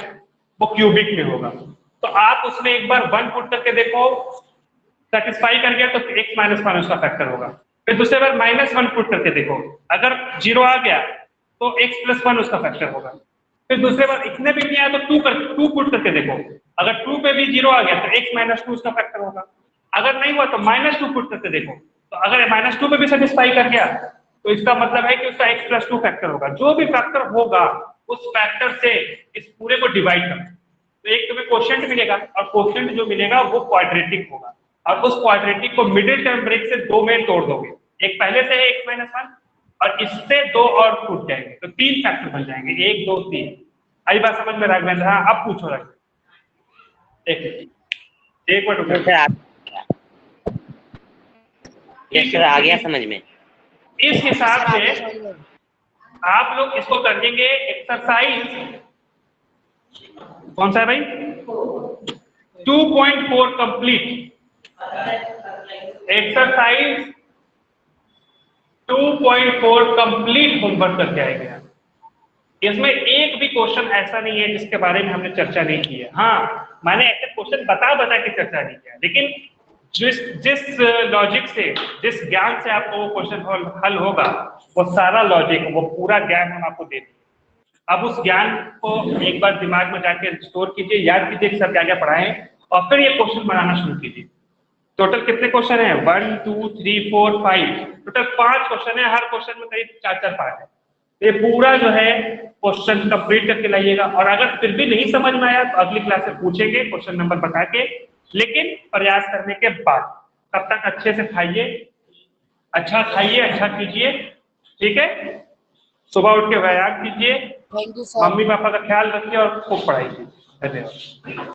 वो क्यूबिक में होगा, तो आप उसमें एक बार 1 पुट करके देखो, सेटिस्फाई कर गया तो x माइनस 1 उसका फैक्टर होगा। फिर दूसरे बार -1 पुट करके देखो, अगर 0 आ गया तो x प्लस 1 उसका फैक्टर होगा। फिर दूसरे बार इतने भी नहीं आया तो 2 पुट करके देखो, अगर 2 पे भी 0 आ गया तो x माइनस 2 उसका फैक्टर होगा। अगर नहीं हुआ तो -2 पुट करके देखो, तो अगर -2 पे भी सेटिस्फाई कर गया तो इसका मतलब है कि उसका x प्लस 2 फैक्टर होगा। जो भी फैक्टर होगा उस फैक्टर से इस पूरे को डिवाइड कर, तो एक तुम्हें क्वोशिएंट मिलेगा और क्वोशिएंट जो मिलेगा वो क्वाड्रेटिक होगा, और उस क्वाड्रेटिक को मिडिल टर्म ब्रेक से 2 में तोड़ दोगे, एक पहले से है x माइनस 1 और इससे 2 और टूट जाएंगे, तो 3 फैक्टर बन जाएंगे, 1 2 3। आई बात समझ में राघवेंद्र? हाँ अब पूछो राघवेंद्र, एक मिनट रुको। सर आ गया समझ में। इस हिसाब से आप लोग इसको कर देंगे एक्सरसाइज, कौन सा है भाई, 2.4 कंप्लीट, एक्सरसाइज 2.4 कंप्लीट होमवर्क करके आएंगे। इसमें एक भी क्वेश्चन ऐसा नहीं है जिसके बारे में हमने चर्चा नहीं की है। हाँ मैंने ऐसे क्वेश्चन बता के चर्चा नहीं किया, लेकिन जिस लॉजिक से, जिस ज्ञान से आपको वो क्वेश्चन हल होगा, वो सारा लॉजिक, वो पूरा ज्ञान हम आपको दे देंगे। अब उस ज्ञान को एक बार दिमाग में जाके स्टोर कीजिए, याद कीजिए कि सर क्या क्या पढ़ाए, और फिर ये क्वेश्चन बनाना शुरू कीजिए। टोटल कितने क्वेश्चन है, 1 2 3 4 5, टोटल 5 क्वेश्चन है, हर क्वेश्चन में करीब 4-4 पार्ट है। ये पूरा जो है क्वेश्चन कंप्लीट करके लाइएगा, और अगर फिर भी नहीं समझ में आया तो अगली क्लास में पूछेंगे क्वेश्चन नंबर बता के, लेकिन प्रयास करने के बाद। तब तक अच्छे से खाइए, अच्छा खाइए, अच्छा कीजिए, ठीक है। सुबह उठ के व्यायाम कीजिए, thank you sir. Mummy papa का ख्याल रखिए और खूब पढ़ाई कीजिए। धन्यवाद।